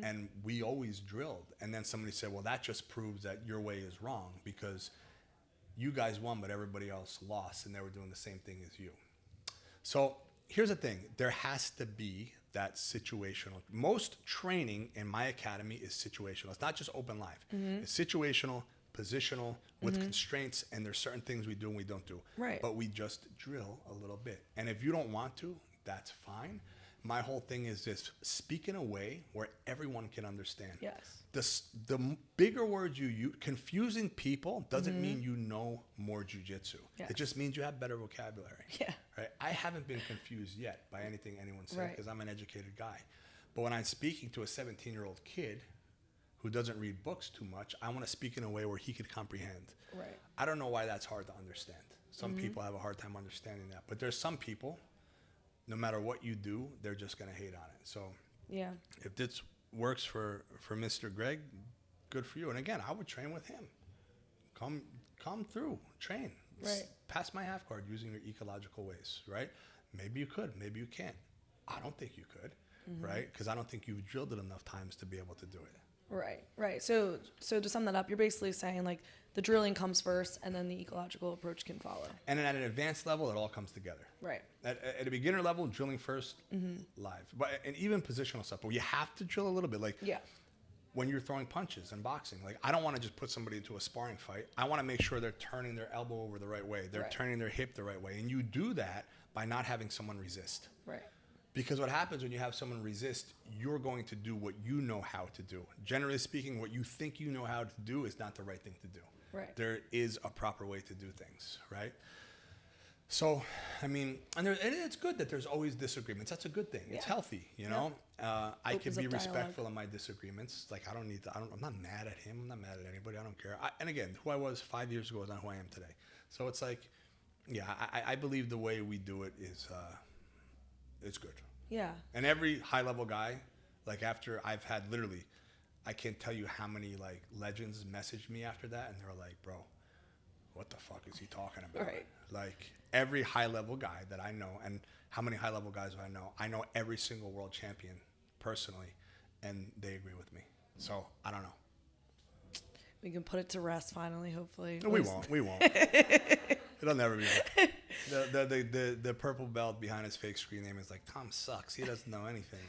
And we always drilled. And then somebody said, well, that just proves that your way is wrong because you guys won, but everybody else lost, and they were doing the same thing as you. So here's the thing. There has to be that situational. Most training in my academy is situational. It's not just open live. It's situational, positional, with constraints, and there's certain things we do and we don't do. Right. But we just drill a little bit. And if you don't want to, that's fine. My whole thing is just speak in a way where everyone can understand. Yes. The bigger words you use, confusing people doesn't mean you know more jiu-jitsu. Yes. It just means you have better vocabulary. Yeah. Right? I haven't been confused yet by anything anyone said Right. because I'm an educated guy. But when I'm speaking to a 17-year-old kid who doesn't read books too much, I want to speak in a way where he could comprehend. Right. I don't know why that's hard to understand. Some people have a hard time understanding that. But there's some people, no matter what you do, they're just going to hate on it. So Yeah. if this works for Mr. Greg, good for you. And again, I would train with him. Come through, train. Right. Pass my half guard using your ecological ways, right? Maybe you could, maybe you can't. I don't think you could, right? Because I don't think you've drilled it enough times to be able to do it. Right. So to sum that up, you're basically saying like the drilling comes first and then the ecological approach can follow. And then at an advanced level, it all comes together. Right. At a beginner level, drilling first, live. And even positional stuff. But you have to drill a little bit. Like Yeah. when you're throwing punches and boxing, like I don't want to just put somebody into a sparring fight. I want to make sure they're turning their elbow over the right way. They're Right. turning their hip the right way. And you do that by not having someone resist. Right. Because what happens when you have someone resist, you're going to do what you know how to do. Generally speaking, what you think you know how to do is not the right thing to do. Right. There is a proper way to do things, right? So, I mean, and it's good that there's always disagreements. That's a good thing. It's healthy, you know? I can Opens be up dialogue. respectful in my disagreements. Like, I'm not mad at him. I'm not mad at anybody. I don't care. And again, who I was 5 years ago is not who I am today. So it's like, yeah, I believe the way we do it is it's good. Yeah. And every high-level guy, like after I've had literally, I can't tell you how many like legends messaged me after that, and they were like, bro, what the fuck is he talking about? Right. Like every high-level guy that I know, and how many high-level guys do I know? I know every single world champion personally, and they agree with me. So I don't know. We can put it to rest finally, hopefully. No, we won't. It'll never be. The purple belt behind his fake screen name is like Tom sucks. He doesn't know anything.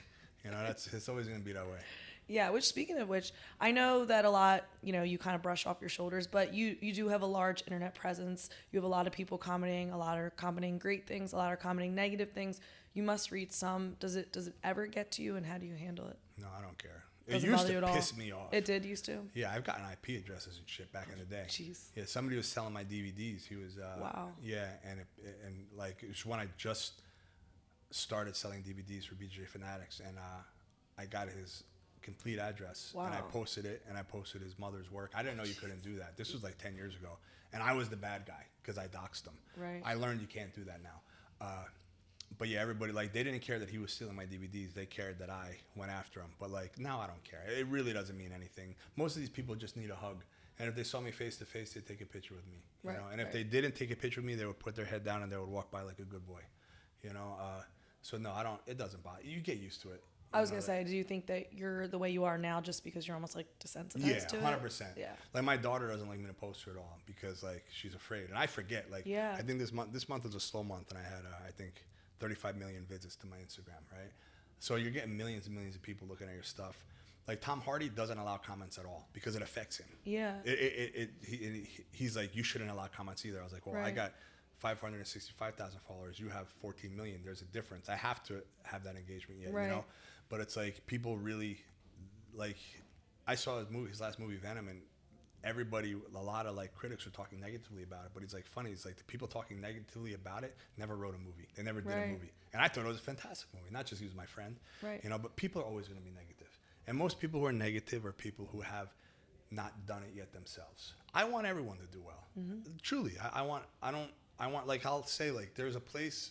You know, it's always gonna be that way. Yeah, which speaking of which, I know that a lot, you kind of brush off your shoulders, but you do have a large internet presence. You have a lot of people commenting, a lot are commenting great things, a lot are commenting negative things. You must read some. Does it ever get to you, and how do you handle it? No, I don't care. Doesn't It used bother you to at all? piss me off. It did used to? Yeah, I've gotten IP addresses and shit back in the day. Jeez. Yeah, somebody was selling my DVDs. He was. Wow. Yeah, and like it was when I just started selling DVDs for BJ Fanatics, and I got his complete address. Wow. And I posted it, and I posted his mother's work. I didn't know you couldn't do that. This was like 10 years ago. And I was the bad guy because I doxed him. Right. I learned you can't do that now. But yeah, everybody, like, they didn't care that he was stealing my DVDs. They cared that I went after him. But like, now I don't care. It really doesn't mean anything. Most of these people just need a hug. And if they saw me face to face, they'd take a picture with me. You know? And if they didn't take a picture with me, they would put their head down and they would walk by like a good boy. You know? So no, it doesn't bother. You get used to it. I was going to say, do you think that you're the way you are now just because you're almost like desensitized to it? Yeah, 100%. Yeah. Like my daughter doesn't like me to post her at all because like she's afraid. And I forget. Like, I think this month was a slow month and I had, I think, 35 million visits to my Instagram, right? So you're getting millions and millions of people looking at your stuff. Like Tom Hardy doesn't allow comments at all because it affects him. Yeah. He's like, you shouldn't allow comments either. I was like, well, I got 565,000 followers. You have 14 million. There's a difference. I have to have that engagement yet, you know? But it's like people really, like, I saw his last movie, Venom, and everybody, a lot of like critics were talking negatively about it. But he's like, funny. He's like, the people talking negatively about it never wrote a movie. They never did a movie. And I thought it was a fantastic movie. Not just he was my friend, you know, but people are always going to be negative. And most people who are negative are people who have not done it yet themselves. I want everyone to do well. Truly. I want, like, I'll say, like, there's a place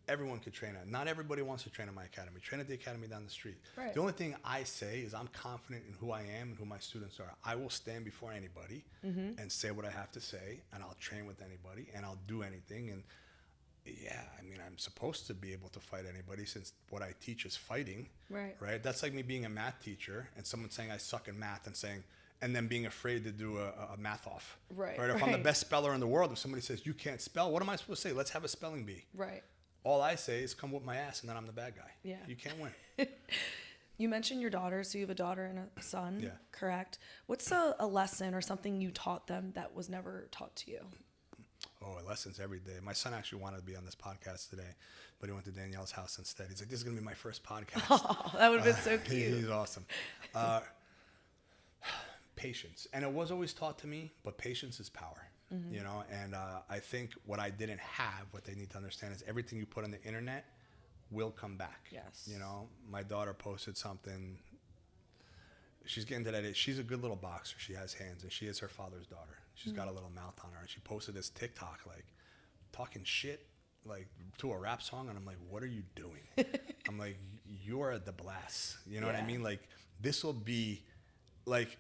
everyone could train at. Not everybody wants to train at my academy. Train at the academy down the street. The only thing I say is I'm confident in who I am and who my students are. I will stand before anybody and say what I have to say, and I'll train with anybody, and I'll do anything. And yeah, I mean, I'm supposed to be able to fight anybody since what I teach is fighting. Right? That's like me being a math teacher and someone saying I suck in math and then being afraid to do a math off. Right? If I'm the best speller in the world, if somebody says you can't spell, what am I supposed to say? Let's have a spelling bee. All I say is come whoop my ass, and then I'm the bad guy. Yeah. You can't win. You mentioned your daughter, so you have a daughter and a son, correct? What's a lesson or something you taught them that was never taught to you? Oh, lessons every day. My son actually wanted to be on this podcast today, but he went to Danielle's house instead. He's like, this is going to be my first podcast. Oh, that would have been so cute. He's awesome. Patience. And it was always taught to me, but patience is power. You know, and I think what I didn't have, what they need to understand is everything you put on the internet will come back. Yes. You know, my daughter posted something. She's getting to that age. She's a good little boxer. She has hands, and she is her father's daughter. She's got a little mouth on her, and she posted this TikTok, like, talking shit, like, to a rap song, and I'm like, what are you doing? I'm like, you're a DeBlass. You know what I mean? Like, this will be, like,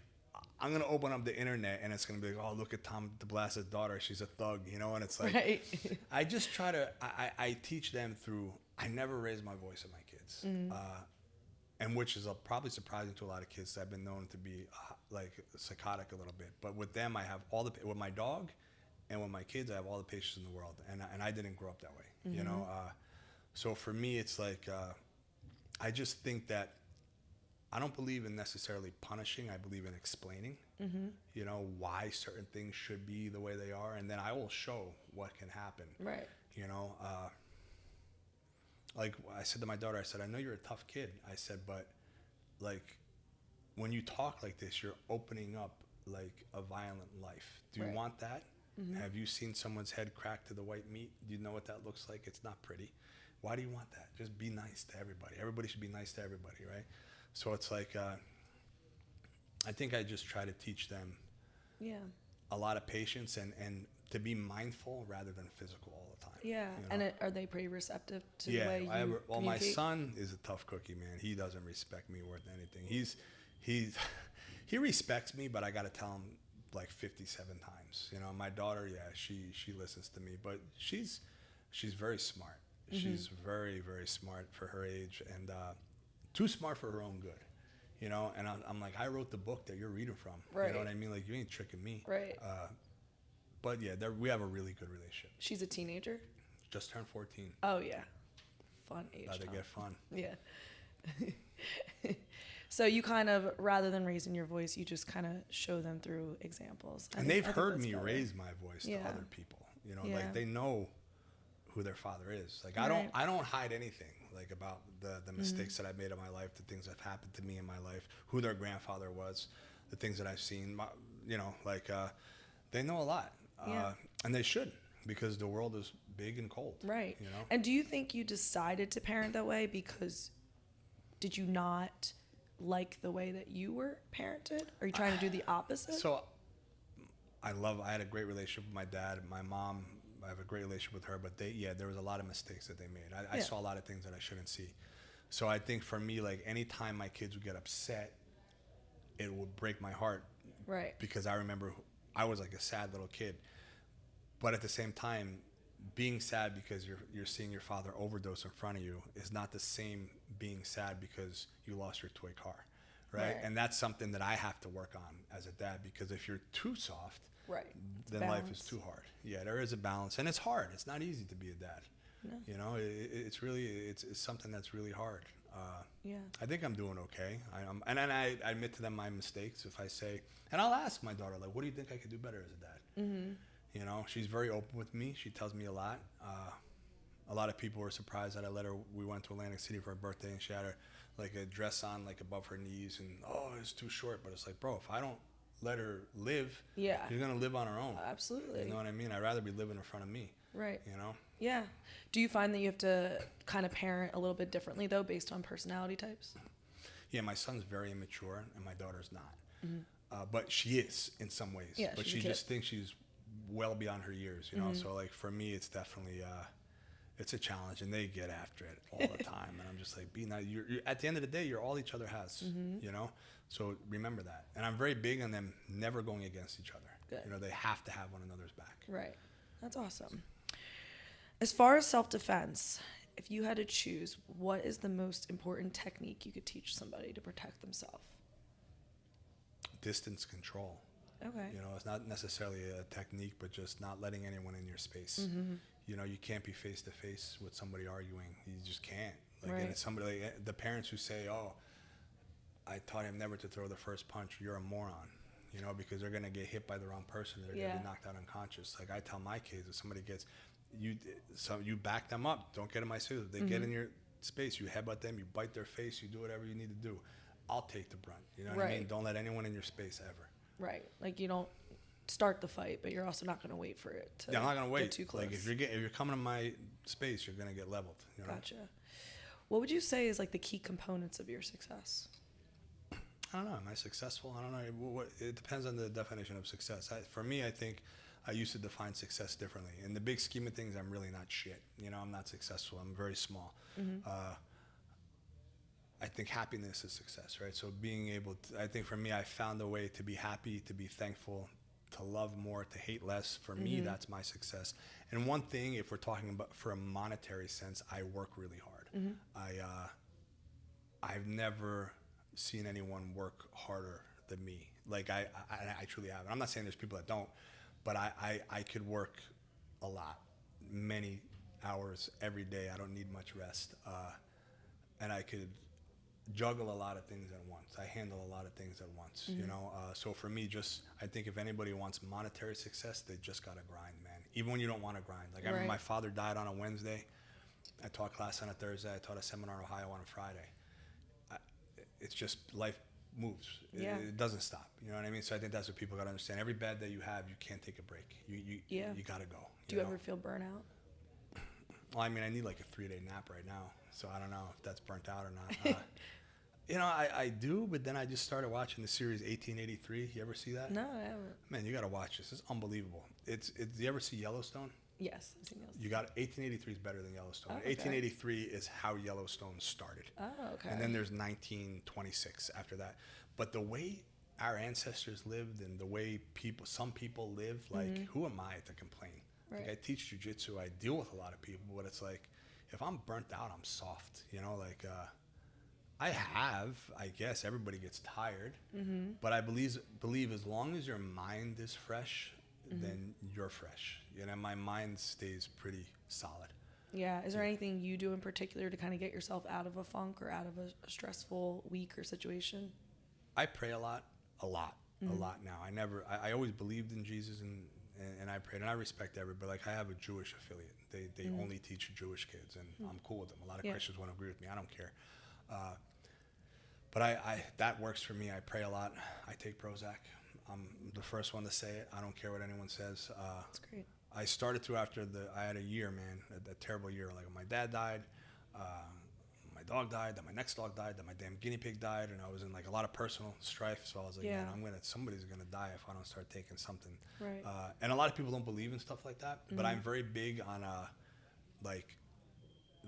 I'm going to open up the internet and it's going to be like, oh, look at Tom DeBlass's daughter. She's a thug, you know? And it's like, I just try to, I teach them through, I never raise my voice at my kids. And which is probably surprising to a lot of kids. I've been known to be like psychotic a little bit. But with them, I have with my dog and with my kids, I have all the patience in the world. And I didn't grow up that way, you know? So for me, it's like, I just think that I don't believe in necessarily punishing. I believe in explaining, you know, why certain things should be the way they are. And then I will show what can happen. Right. You know, like I said to my daughter, I said, I know you're a tough kid. I said, but like when you talk like this, you're opening up like a violent life. Do you want that? Have you seen someone's head cracked to the white meat? Do you know what that looks like? It's not pretty. Why do you want that? Just be nice to everybody. Everybody should be nice to everybody, right? So it's like, I think I just try to teach them a lot of patience and to be mindful rather than physical all the time. Yeah, you know? And are they pretty receptive to the way you well, my son is a tough cookie, man. He doesn't respect me worth anything. He respects me, but I got to tell him like 57 times. You know, my daughter, she listens to me, but she's very smart. She's very, very smart for her age, and too smart for her own good, you know? And I'm like, I wrote the book that you're reading from. You know what I mean? Like, you ain't tricking me. Right. But yeah, we have a really good relationship. She's a teenager? Just turned 14. Oh, yeah. Fun age. About to get fun. Yeah. So you kind of, rather than raising your voice, you just kind of show them through examples. And they've heard me raise my voice to other people. You know, like they know who their father is. Like I don't hide anything like about the mistakes that I've made in my life, the things that have happened to me in my life, who their grandfather was, the things that I've seen. You know, like they know a lot, and they should, because the world is big and cold. Right. You know. And do you think you decided to parent that way because did you not like the way that you were parented? Are you trying to do the opposite? So I had a great relationship with my dad. My mom, I have a great relationship with her, but there was a lot of mistakes that they made. I saw a lot of things that I shouldn't see. So I think for me, like anytime my kids would get upset, it would break my heart. Right. Because I remember I was like a sad little kid. But at the same time, being sad because you're seeing your father overdose in front of you is not the same being sad because you lost your toy car. Right? And that's something that I have to work on as a dad, because if you're too soft, then life is too hard. Yeah, there is a balance, and it's hard. It's not easy to be a dad. No. You know, it's really it's something that's really hard. I think I'm doing okay. And I admit to them my mistakes. If I say, and I'll ask my daughter, like, what do you think I could do better as a dad? Mm-hmm. You know, she's very open with me. She tells me a lot. A lot of people were surprised that I let her. We went to Atlantic City for her birthday, and she had her like a dress on like above her knees, and it's too short. But it's like, bro, if I don't let her live, she's gonna live on her own. Absolutely. You know what I mean? I'd rather be living in front of me. Right. You know? Yeah. Do you find that you have to kind of parent a little bit differently though, based on personality types? Yeah, my son's very immature, and my daughter's not. Mm-hmm. But she is in some ways. Yeah, but she just thinks she's well beyond her years. You know. Mm-hmm. So like for me, it's definitely it's a challenge, and they get after it all the time. And I'm just like, you're at the end of the day, you're all each other has. Mm-hmm. You know. So remember that. And I'm very big on them never going against each other. Good. You know, they have to have one another's back. Right. That's awesome. As far as self-defense, if you had to choose, what is the most important technique you could teach somebody to protect themselves? Distance control. Okay. You know, it's not necessarily a technique, but just not letting anyone in your space. Mm-hmm. You know, you can't be face to face with somebody arguing. You just can't. Like, and it's somebody like the parents who say, "Oh, I taught him never to throw the first punch." You're a moron. You know, because they're gonna get hit by the wrong person. They're gonna be knocked out unconscious. Like I tell my kids, if somebody gets you back them up. Don't get in my space. If they get in your space, you headbutt them, you bite their face, you do whatever you need to do. I'll take the brunt. You know what I mean? Don't let anyone in your space ever. Right. Like you don't start the fight, but you're also not going to wait for it to I'm not going to wait. Get too close. Like if you're coming to my space, you're going to get leveled. You know? Gotcha. What would you say is like the key components of your success? I don't know. Am I successful? I don't know. It depends on the definition of success. For me, I think I used to define success differently. In the big scheme of things, I'm really not shit. You know, I'm not successful. I'm very small. Mm-hmm. I think happiness is success, right? So being able to, I think for me, I found a way to be happy, to be thankful, to love more, to hate less. For me, that's my success. And one thing, if we're talking about for a monetary sense, I work really hard. Mm-hmm. I've never seen anyone work harder than me. Like I truly have. And I'm not saying there's people that don't, but I could work a lot, many hours every day. I don't need much rest. And I could juggle a lot of things at once. I handle a lot of things at once, you know? So for me, I think if anybody wants monetary success, they just got to grind, man. Even when you don't want to grind. Like I remember my father died on a Wednesday. I taught class on a Thursday. I taught a seminar in Ohio on a Friday. It's just life moves. It doesn't stop. You know what I mean? So I think that's what people got to understand. Every bed that you have, you can't take a break. You got to go. Do you ever feel burnout? Well, I mean, I need like a 3-day nap right now. So I don't know if that's burnt out or not. You know, I do, but then I just started watching the series 1883. You ever see that? No, I haven't. Man, you got to watch this. It's unbelievable. Do you ever see Yellowstone? Yes, I've seen Yellowstone. 1883 is better than Yellowstone. Oh, okay. 1883 is how Yellowstone started. Oh, okay. And then there's 1926 after that. But the way our ancestors lived and the way some people live, like, who am I to complain? Like, I teach jiu-jitsu. I deal with a lot of people, but it's like, if I'm burnt out, I'm soft. You know, like, I guess everybody gets tired, but I believe as long as your mind is fresh, then you're fresh. You know, my mind stays pretty solid. Yeah. Is there anything you do in particular to kind of get yourself out of a funk or out of a stressful week or situation? I pray a lot now. I always believed in Jesus and I prayed, and I respect everybody. Like I have a Jewish affiliate. They only teach Jewish kids, and I'm cool with them. A lot of Christians won't agree with me. I don't care. But I that works for me. I pray a lot. I take Prozac. I'm the first one to say it. I don't care what anyone says. That's great. I started to I had a year, man, a terrible year. Like when my dad died, my dog died, then my next dog died, then my damn guinea pig died, and I was in like a lot of personal strife. So I was like, man, somebody's gonna die if I don't start taking something. Right. And a lot of people don't believe in stuff like that, but I'm very big on like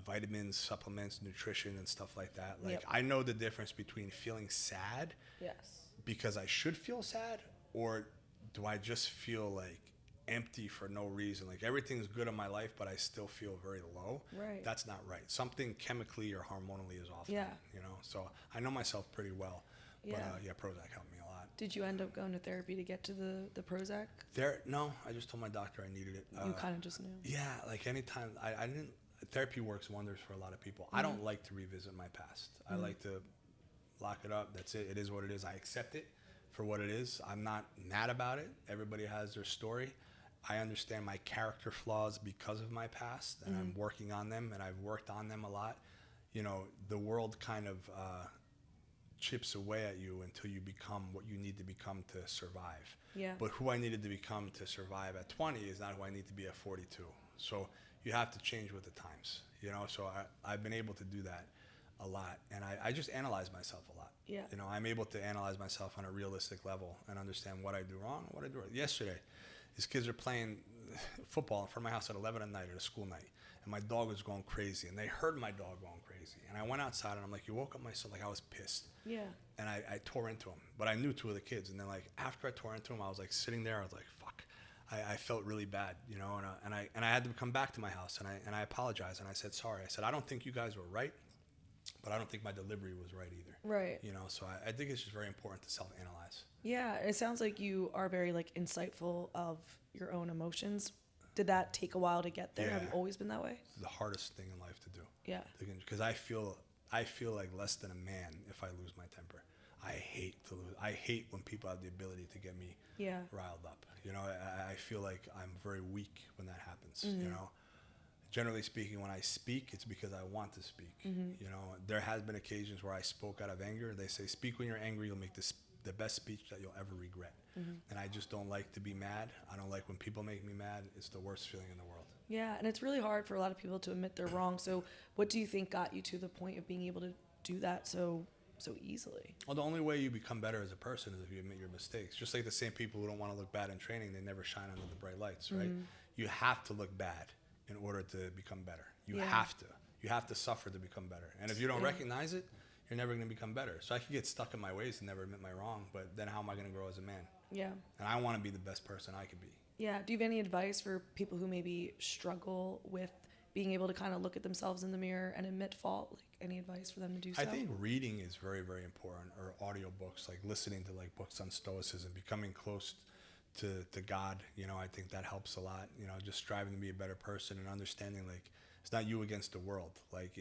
vitamins, supplements, nutrition, and stuff like that. Like I know the difference between feeling sad, because I should feel sad, or do I just feel like empty for no reason? Like everything's good in my life, but I still feel very low. Right. That's not right. Something chemically or hormonally is off. Yeah. You know, so I know myself pretty well. Yeah. But Prozac helped me a lot. Did you end up going to therapy to get to the Prozac? No, I just told my doctor I needed it. You kind of just knew. Yeah, like anytime I didn't. Therapy works wonders for a lot of people. I don't like to revisit my past. I like to lock it up. That's it. It is what it is. I accept it for what it is. I'm not mad about it. Everybody has their story. I understand my character flaws because of my past, and I'm working on them, and I've worked on them a lot. You know, the world kind of chips away at you until you become what you need to become to survive. Yeah. But who I needed to become to survive at 20 is not who I need to be at 42. So you have to change with the times, you know? So I've been able to do that a lot, and I just analyze myself a lot. Yeah. You know, I'm able to analyze myself on a realistic level and understand what I do wrong and what I do right. Yesterday, these kids are playing football in front of my house at 11 at night, at a school night, and my dog was going crazy, and they heard my dog going crazy. And I went outside, and I'm like, you woke up my son. Like, I was pissed. Yeah. And I tore into him, but I knew two of the kids. And then, like, after I tore into him, I was, like, sitting there. I was like, fuck. I felt really bad, you know, and I had to come back to my house, and I apologized, and I said sorry. I said, I don't think you guys were right, but I don't think my delivery was right either. Right. You know, so I think it's just very important to self-analyze. Yeah, it sounds like you are very, like, insightful of your own emotions. Did that take a while to get there? Yeah. Have you always been that way? It's the hardest thing in life to do. Yeah. Because I feel like less than a man if I lose my temper. I hate to lose. I hate when people have the ability to get me riled up. You know, I feel like I'm very weak when that happens. You know, generally speaking, when I speak, it's because I want to speak. You know, there has been occasions where I spoke out of anger. They say, speak when you're angry, you'll make the best speech that you'll ever regret. And I just don't like to be mad. I don't like when people make me mad. It's the worst feeling in the world. Yeah, and it's really hard for a lot of people to admit they're wrong. So what do you think got you to the point of being able to do that so easily? Well, the only way you become better as a person is if you admit your mistakes. Just like the same people who don't want to look bad in training, they never shine under the bright lights, right? You have to look bad in order to become better. You have to. You have to suffer to become better. And if you don't recognize it, you're never going to become better. So I could get stuck in my ways and never admit my wrong, but then how am I going to grow as a man? Yeah. And I want to be the best person I could be. Yeah. Do you have any advice for people who maybe struggle with being able to kind of look at themselves in the mirror and admit fault? Like, any advice for them to do so? I think reading is very, very important, or audiobooks, like listening to like books on stoicism, becoming close to God. You know, I think that helps a lot. You know, just striving to be a better person and understanding like it's not you against the world. Like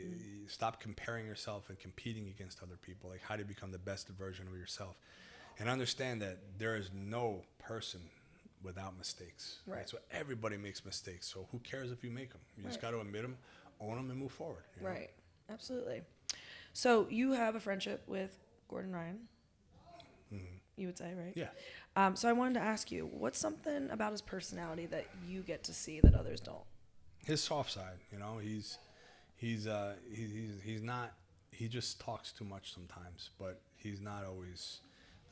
stop comparing yourself and competing against other people. Like, how do you become the best version of yourself? And understand that there is no person without mistakes. Right. So everybody makes mistakes. So who cares if you make them? You just got to admit them, own them, and move forward. You know? Right. Absolutely. So you have a friendship with Gordon Ryan. You would say, right? Yeah. So I wanted to ask you, what's something about his personality that you get to see that others don't? His soft side. You know, he's not. He just talks too much sometimes, but he's not always.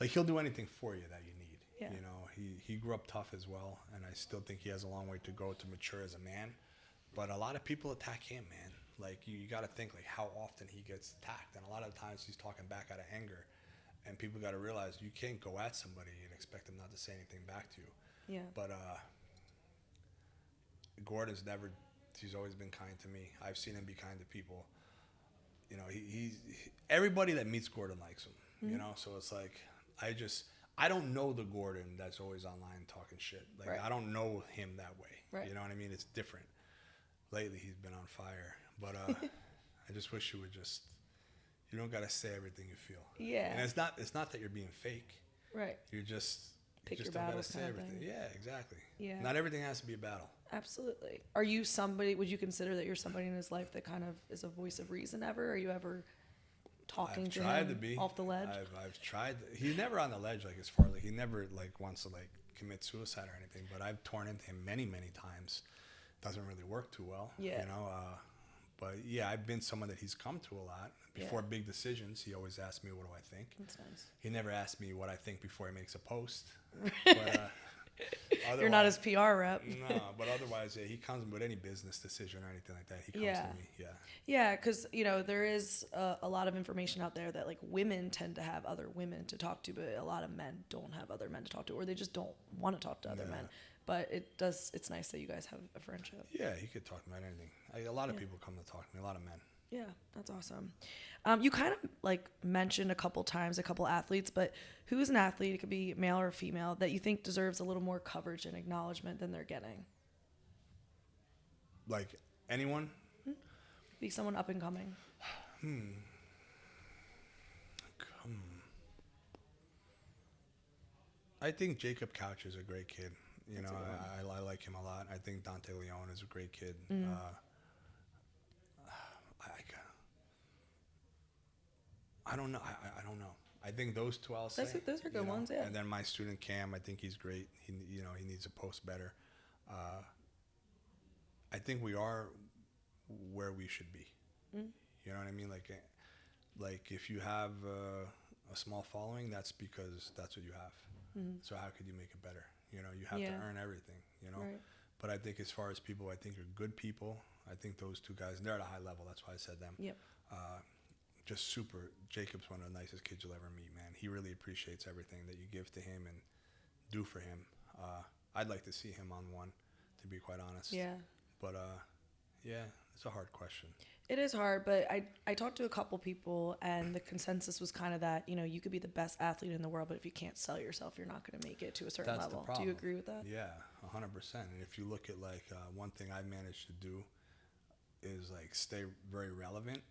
Like, he'll do anything for you that you need. Yeah. You know, he grew up tough as well, and I still think he has a long way to go to mature as a man. But a lot of people attack him, man. Like, you got to think, like, how often he gets attacked. And a lot of times he's talking back out of anger. And people got to realize you can't go at somebody and expect them not to say anything back to you. Yeah. But Gordon's he's always been kind to me. I've seen him be kind to people. You know, everybody that meets Gordon likes him, you know? So it's like, I don't know the Gordon that's always online talking shit. Like, I don't know him that way. Right. You know what I mean? It's different. Lately, he's been on fire. But I just wish you would you don't got to say everything you feel. Yeah. And it's not that you're being fake. Right. You just don't got to say everything. Yeah, exactly. Yeah. Not everything has to be a battle. Absolutely. Would you consider that you're somebody in his life that kind of is a voice of reason ever? Are you ever talking to him off the ledge? I've tried. He's never on the ledge, like, as far as, like, he never, like, wants to, like, commit suicide or anything, but I've torn into him many, many times. Doesn't really work too well. Yeah. You know, But yeah, I've been someone that he's come to a lot. Before Yeah. big decisions, he always asks me, what do I think? That's nice. He never asked me what I think before he makes a post. But You're not otherwise- his PR rep. No, but otherwise, yeah, he comes with any business decision or anything like that. He comes Yeah. to me. Yeah. Yeah, because there is a lot of information out there that like women tend to have other women to talk to, but a lot of men don't have other men to talk to, or they just don't want to talk to other Yeah. men. But it's nice that you guys have a friendship. Yeah, he could talk about anything. A lot of people come to talk to me, a lot of men. Yeah, that's awesome. You kind of like mentioned a couple times a couple athletes, but who's an athlete, it could be male or female, that you think deserves a little more coverage and acknowledgement than they're getting? Like anyone? Be someone up and coming. I think Jacob Couch is a great kid. You That's know, a good one. I like him a lot. I think Dante Leone is a great kid. I don't know. I don't know. I think those two I'll say. Those are good you know? ones, yeah. And then my student Cam, I think he's great. He needs to post better. I think we are where we should be. You know what I mean? Like if you have a small following, that's because that's what you have. So how could you make it better? You know, you have to earn everything. You know. Right. But I think as far as people, I think are good people. I think those two guys, they're at a high level. That's why I said them. Yep. Just super. Jacob's one of the nicest kids you'll ever meet, man. He really appreciates everything that you give to him and do for him. I'd like to see him on one, to be quite honest. Yeah. But yeah, it's a hard question. It is hard, but I talked to a couple people, and the consensus was kind of that, you could be the best athlete in the world, but if you can't sell yourself, you're not going to make it to a certain That's the level. Do problem. you agree with that? Yeah, 100%. And if you look at one thing I've managed to do is stay very relevant.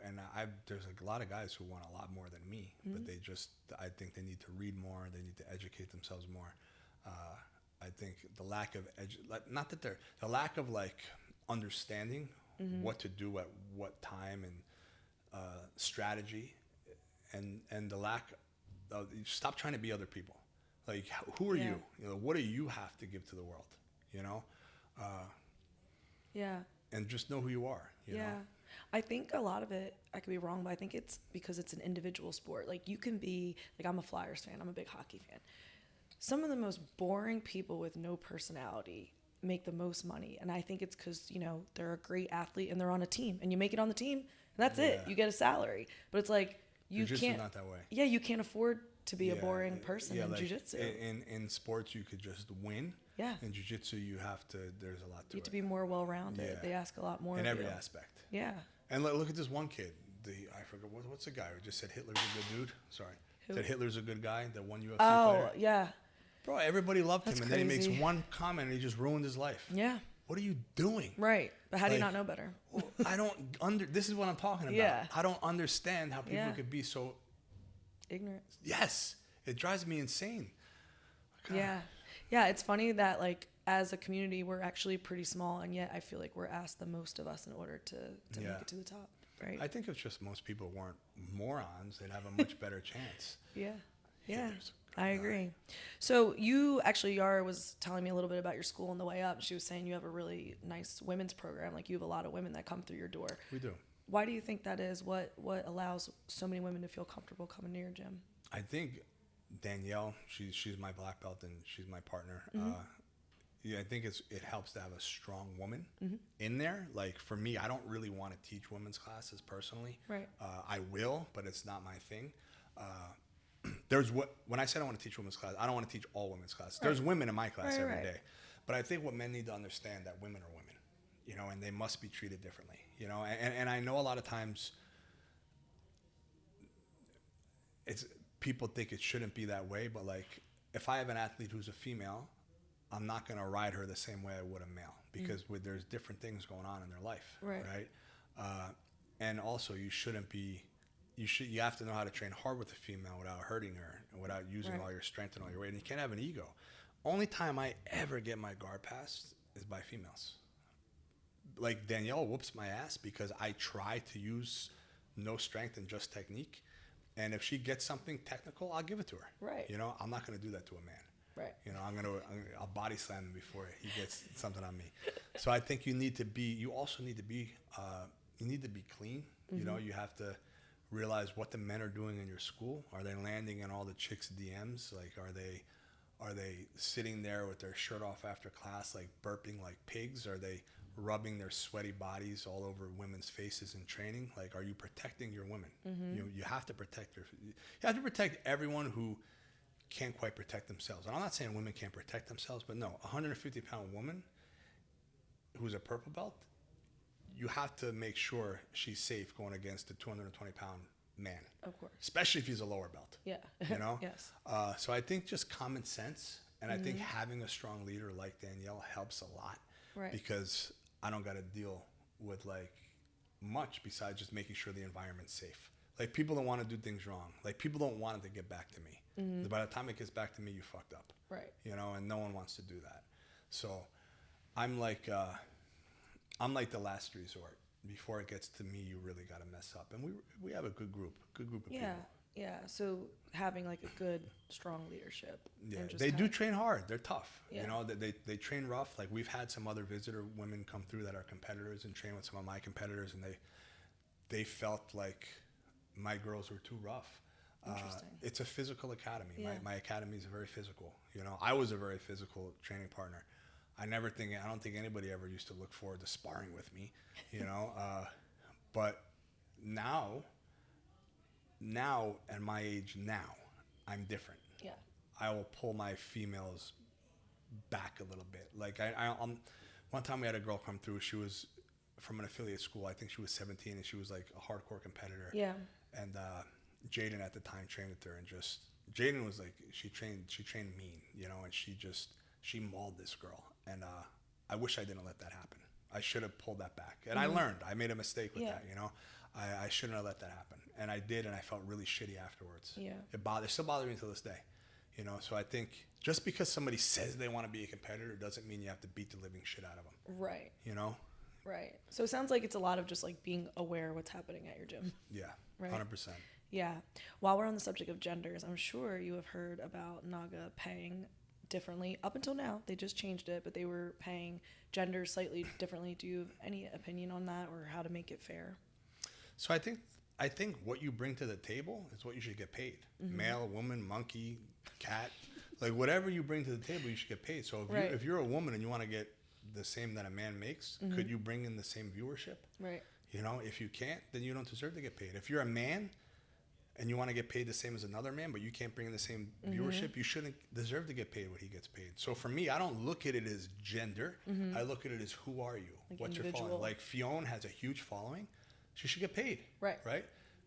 And there's a lot of guys who want a lot more than me, but I think they need to read more. They need to educate themselves more. I think the lack of the lack of understanding what to do at what time and strategy, and the lack of stop trying to be other people. Like, who are you? What do you have to give to the world? Yeah. And just know who you are. You know? I think a lot of it, I could be wrong, but I think it's because it's an individual sport. Like, you can be, I'm a Flyers fan, I'm a big hockey fan. Some of the most boring people with no personality make the most money. And I think it's because, they're a great athlete and they're on a team. And you make it on the team, and that's it. You get a salary. But it's like, you Jiu-jitsu can't. Not that way. Yeah, you can't afford to be a boring person in jiu-jitsu. In sports, you could just win. Yeah. In jiu-jitsu, there's a lot to it. You have to be more well-rounded. Yeah. They ask a lot more in of every you. aspect. Yeah. And look at this one kid. I forget what's the guy who just said Hitler's a good dude. Sorry, Who? said Hitler's a good guy. That one UFC Oh, player. yeah. Bro, everybody loved That's him, and then he makes crazy. one comment and he just ruined his life. Yeah. What are you doing? Right. But how do you Like, not know better? Well, I don't this is what I'm talking about. Yeah. I don't understand how people Yeah. could be so. Ignorant. Yes, it drives me insane. God. Yeah. Yeah, it's funny that as a community we're actually pretty small, and yet I feel like we're asked the most of us in order to make it to the top, right? I think if just most people weren't morons, they'd have a much better chance. Yeah. Yeah. Hitler's a good I guy. agree. So Yara was telling me a little bit about your school on the way up. She was saying you have a really nice women's program. You have a lot of women that come through your door. We do. Why do you think that is? What allows so many women to feel comfortable coming to your gym? I think Danielle, she's my black belt and she's my partner. I think it helps to have a strong woman in there. For me, I don't really want to teach women's classes personally. Right. I will, but it's not my thing. When I said I want to teach women's class, I don't want to teach all women's classes. There's women in my class every day, but I think what men need to understand that women are women, and they must be treated differently, and I know a lot of times people think it shouldn't be that way, but if I have an athlete who's a female, I'm not going to ride her the same way I would a male because there's different things going on in their life, right? And also you have to know how to train hard with a female without hurting her and without using all your strength and all your weight. And you can't have an ego. Only time I ever get my guard passed is by females. Danielle whoops my ass because I try to use no strength and just technique. And if she gets something technical, I'll give it to her. Right. I'm not going to do that to a man. Right. I'll body slam him before he gets something on me. So I think you also need to be you need to be clean. You know, you have to realize what the men are doing in your school. Are they landing in all the chicks' DMs? Like, are they sitting there with their shirt off after class, like burping like pigs? Are they rubbing their sweaty bodies all over women's faces in training? Like, are you protecting your women? You have to protect you have to protect everyone who can't quite protect themselves. And I'm not saying women can't protect themselves, but no, a 150-pound woman who's a purple belt, you have to make sure she's safe going against a 220-pound man. Of course. Especially if he's a lower belt. Yeah. You know? Yes. So I think just common sense, and I think having a strong leader like Danielle helps a lot. Right. Because I don't got to deal with like much besides just making sure the environment's safe. Like, people don't want to do things wrong. Like, people don't want it to get back to me. By the time it gets back to me, you fucked up. Right. You know, and no one wants to do that. So I'm like the last resort. Before it gets to me, you really got to mess up. And we have a good group of people. Yeah. So having like a good, strong leadership. Yeah, they do train hard. They're tough. Yeah. You know, they train rough. Like, we've had some other visitor women come through that are competitors and train with some of my competitors, and they felt like my girls were too rough. Interesting. It's a physical academy. Yeah. My academy is very physical. You know, I was a very physical training partner. I don't think anybody ever used to look forward to sparring with me, you know. But now at my age now, I'm different. Yeah. I will pull my females back a little bit. Like, one time we had a girl come through. She was from an affiliate school. I think she was 17, and she was like a hardcore competitor. Yeah. And Jaden at the time trained with her, and just Jaden was like, she trained mean, you know, and she mauled this girl. And I wish I didn't let that happen. I should have pulled that back. And I learned. I made a mistake with that, you know. I shouldn't have let that happen. And I did, and I felt really shitty afterwards. Yeah. It still bothers me to this day. You know, so I think just because somebody says they want to be a competitor doesn't mean you have to beat the living shit out of them. Right. You know? Right. So it sounds like it's a lot of just like being aware of what's happening at your gym. Yeah. Right. 100%. Yeah. While we're on the subject of genders, I'm sure you have heard about Naga paying differently. Up until now, they just changed it, but they were paying genders slightly differently. Do you have any opinion on that, or how to make it fair? So I think what you bring to the table is what you should get paid. Male, woman, monkey, cat, like whatever you bring to the table, you should get paid. So if you're a woman and you want to get the same that a man makes, could you bring in the same viewership? Right. You know, if you can't, then you don't deserve to get paid. If you're a man and you want to get paid the same as another man, but you can't bring in the same viewership, you shouldn't deserve to get paid what he gets paid. So for me, I don't look at it as gender. I look at it as, who are you? Like what's your following? Like, Fionn has a huge following. She should get paid. Right.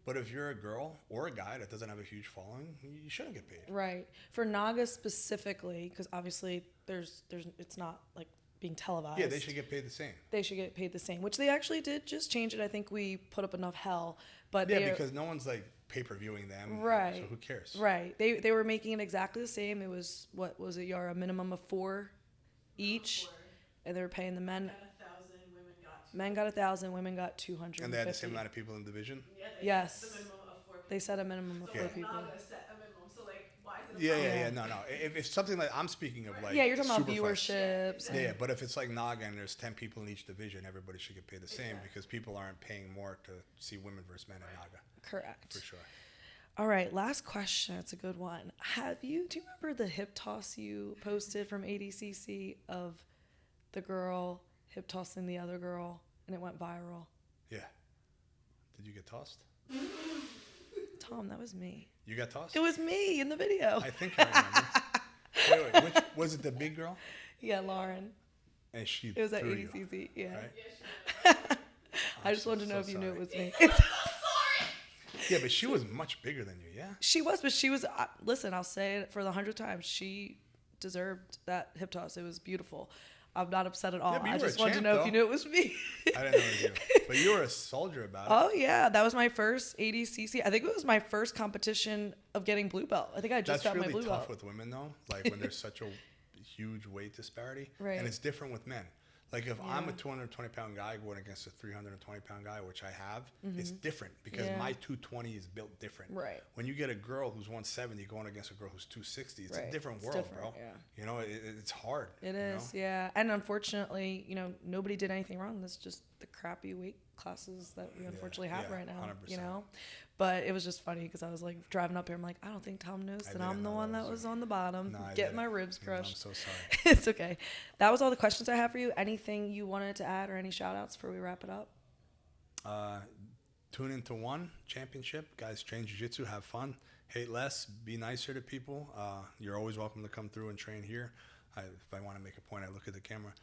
But if you're a girl or a guy that doesn't have a huge following, you shouldn't get paid. Right. For Naga specifically, because obviously there's it's not like being televised. Yeah, they should get paid the same. They should get paid the same, which they actually did just change it. I think we put up enough hell. But yeah, because no one's like pay-per-viewing them. Right. So who cares? Right. They were making it exactly the same. It was, what was it, Yara? A minimum of 4 each. And they were paying the men. Men got 1,000, women got 250. And they had the same amount of people in the division? Yeah, yes. The minimum of 4 people. They said a minimum of 4 people. Naga set a minimum, so like, why is it a problem? No. If something like, I'm speaking of like, yeah, you're talking about viewerships. viewerships. Yeah, but if it's like Naga and there's 10 people in each division, everybody should get paid the same because people aren't paying more to see women versus men in Naga. Correct. For sure. All right, last question. It's a good one. Do you remember the hip toss you posted from ADCC of the girl hip tossing the other girl, and it went viral? Yeah. Did you get tossed? Tom, that was me. You got tossed? It was me in the video. I think I remember. wait, which was it? The big girl? Yeah, Lauren. And she. It was at threw ADCC. You, yeah. Right? I just wanted to know if you knew it was me. Yeah, but she was much bigger than you, yeah? She was, but she was, listen, I'll say it for the 100th time. She deserved that hip toss. It was beautiful. I'm not upset at all. Yeah, I just wanted to know if you knew it was me. I didn't know it was you. But you were a soldier about it. Oh, yeah. That was my first ADCC. I think it was my first competition of getting blue belt. I think I just got my blue belt. That's really tough with women, though, like when there's such a huge weight disparity. Right. And it's different with men. Like if I'm a 220-pound guy going against a 320-pound guy, which I have, it's different because my 220 is built different. Right. When you get a girl who's 170 going against a girl who's 260, it's a different world, bro. Yeah. You know, it's hard. It is, yeah. And unfortunately, nobody did anything wrong. That's just the crappy weight classes that we unfortunately have right now, 100%. you know. But it was just funny because I was like driving up here. I'm like, I don't think Tom knows that I'm the one that was on the bottom, getting my ribs crushed. I'm so sorry. It's okay. That was all the questions I have for you. Anything you wanted to add or any shout outs before we wrap it up? Tune into One Championship. Guys, train jiu-jitsu, have fun, hate less, be nicer to people. You're always welcome to come through and train here. If I want to make a point, I look at the camera.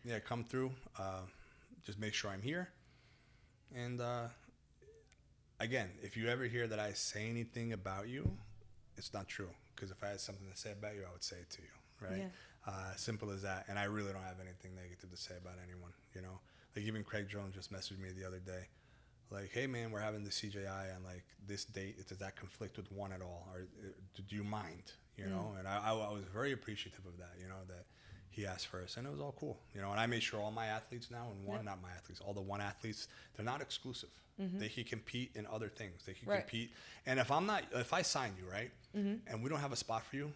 Yeah, come through. Just make sure I'm here. And again, if you ever hear that I say anything about you, it's not true. Because if I had something to say about you, I would say it to you, right? Yeah. Simple as that. And I really don't have anything negative to say about anyone, you know? Like even Craig Jones just messaged me the other day. Like, hey, man, we're having the CJI on, like, this date. Does that conflict with One at all? Or do you mind, you know? And I was very appreciative of that, you know, that he asked first. And it was all cool, you know? And I made sure all my athletes now in One, not my athletes, all the One athletes, they're not exclusive. They can compete in other things. They can compete. And if I sign you, right, and we don't have a spot for you,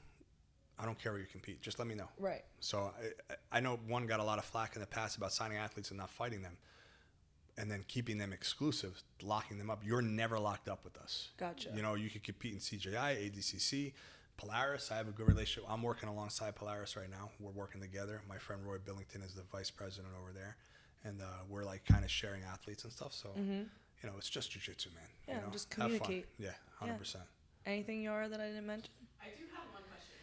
I don't care where you compete. Just let me know. Right. So I know One got a lot of flack in the past about signing athletes and not fighting them. And then keeping them exclusive, locking them up. You're never locked up with us. Gotcha. You know, you could compete in CJI, ADCC, Polaris. I have a good relationship. I'm working alongside Polaris right now. We're working together. My friend Roy Billington is the vice president over there. And we're like kind of sharing athletes and stuff. So, you know, it's just jiu-jitsu, man. Yeah, you know? just communicate. Yeah, 100%. Anything, Yara, that I didn't mention? I do have one question.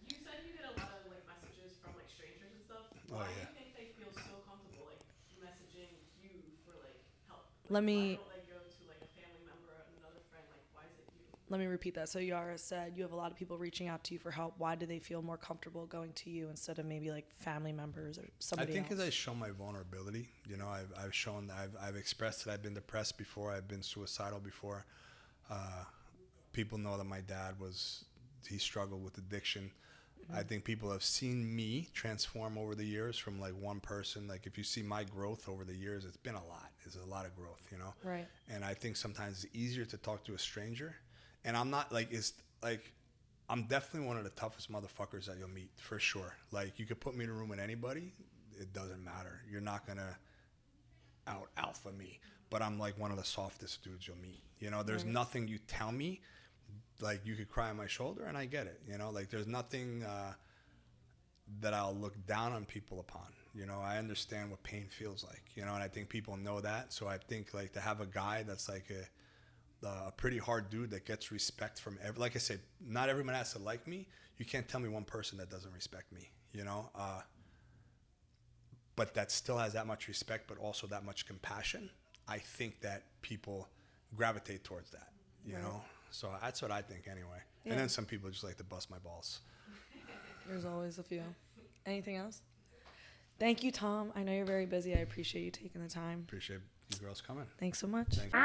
You said you get a lot of like messages from like strangers and stuff. Why do you think they feel so comfortable like messaging you for like help? Let me. Why don't they go to like a family member or another friend? Like, why is it you? Let me repeat that. So Yara said you have a lot of people reaching out to you for help. Why do they feel more comfortable going to you instead of maybe like family members or somebody else? I think because I show my vulnerability. You know, I've shown, I've expressed that I've been depressed before. I've been suicidal before. People know that my dad he struggled with addiction. I think people have seen me transform over the years from like one person. Like if you see my growth over the years, it's been a lot. There's a lot of growth, you know? Right. And I think sometimes it's easier to talk to a stranger. And I'm not like, I'm definitely one of the toughest motherfuckers that you'll meet, for sure. Like you could put me in a room with anybody, it doesn't matter. You're not gonna out alpha me. But I'm like one of the softest dudes you'll meet. You know, there's nothing you tell me, like you could cry on my shoulder and I get it. You know, like there's nothing that I'll look down on people upon. You know, I understand what pain feels like, you know, and I think people know that. So I think like to have a guy that's like a pretty hard dude that gets respect from like I said, not everyone has to like me. You can't tell me one person that doesn't respect me, you know, but that still has that much respect, but also that much compassion. I think that people gravitate towards that, you know? So that's what I think anyway. Yeah. And then some people just like to bust my balls. There's always a few. Anything else? Thank you, Tom. I know you're very busy. I appreciate you taking the time. Appreciate you girls coming. Thanks so much. Thanks.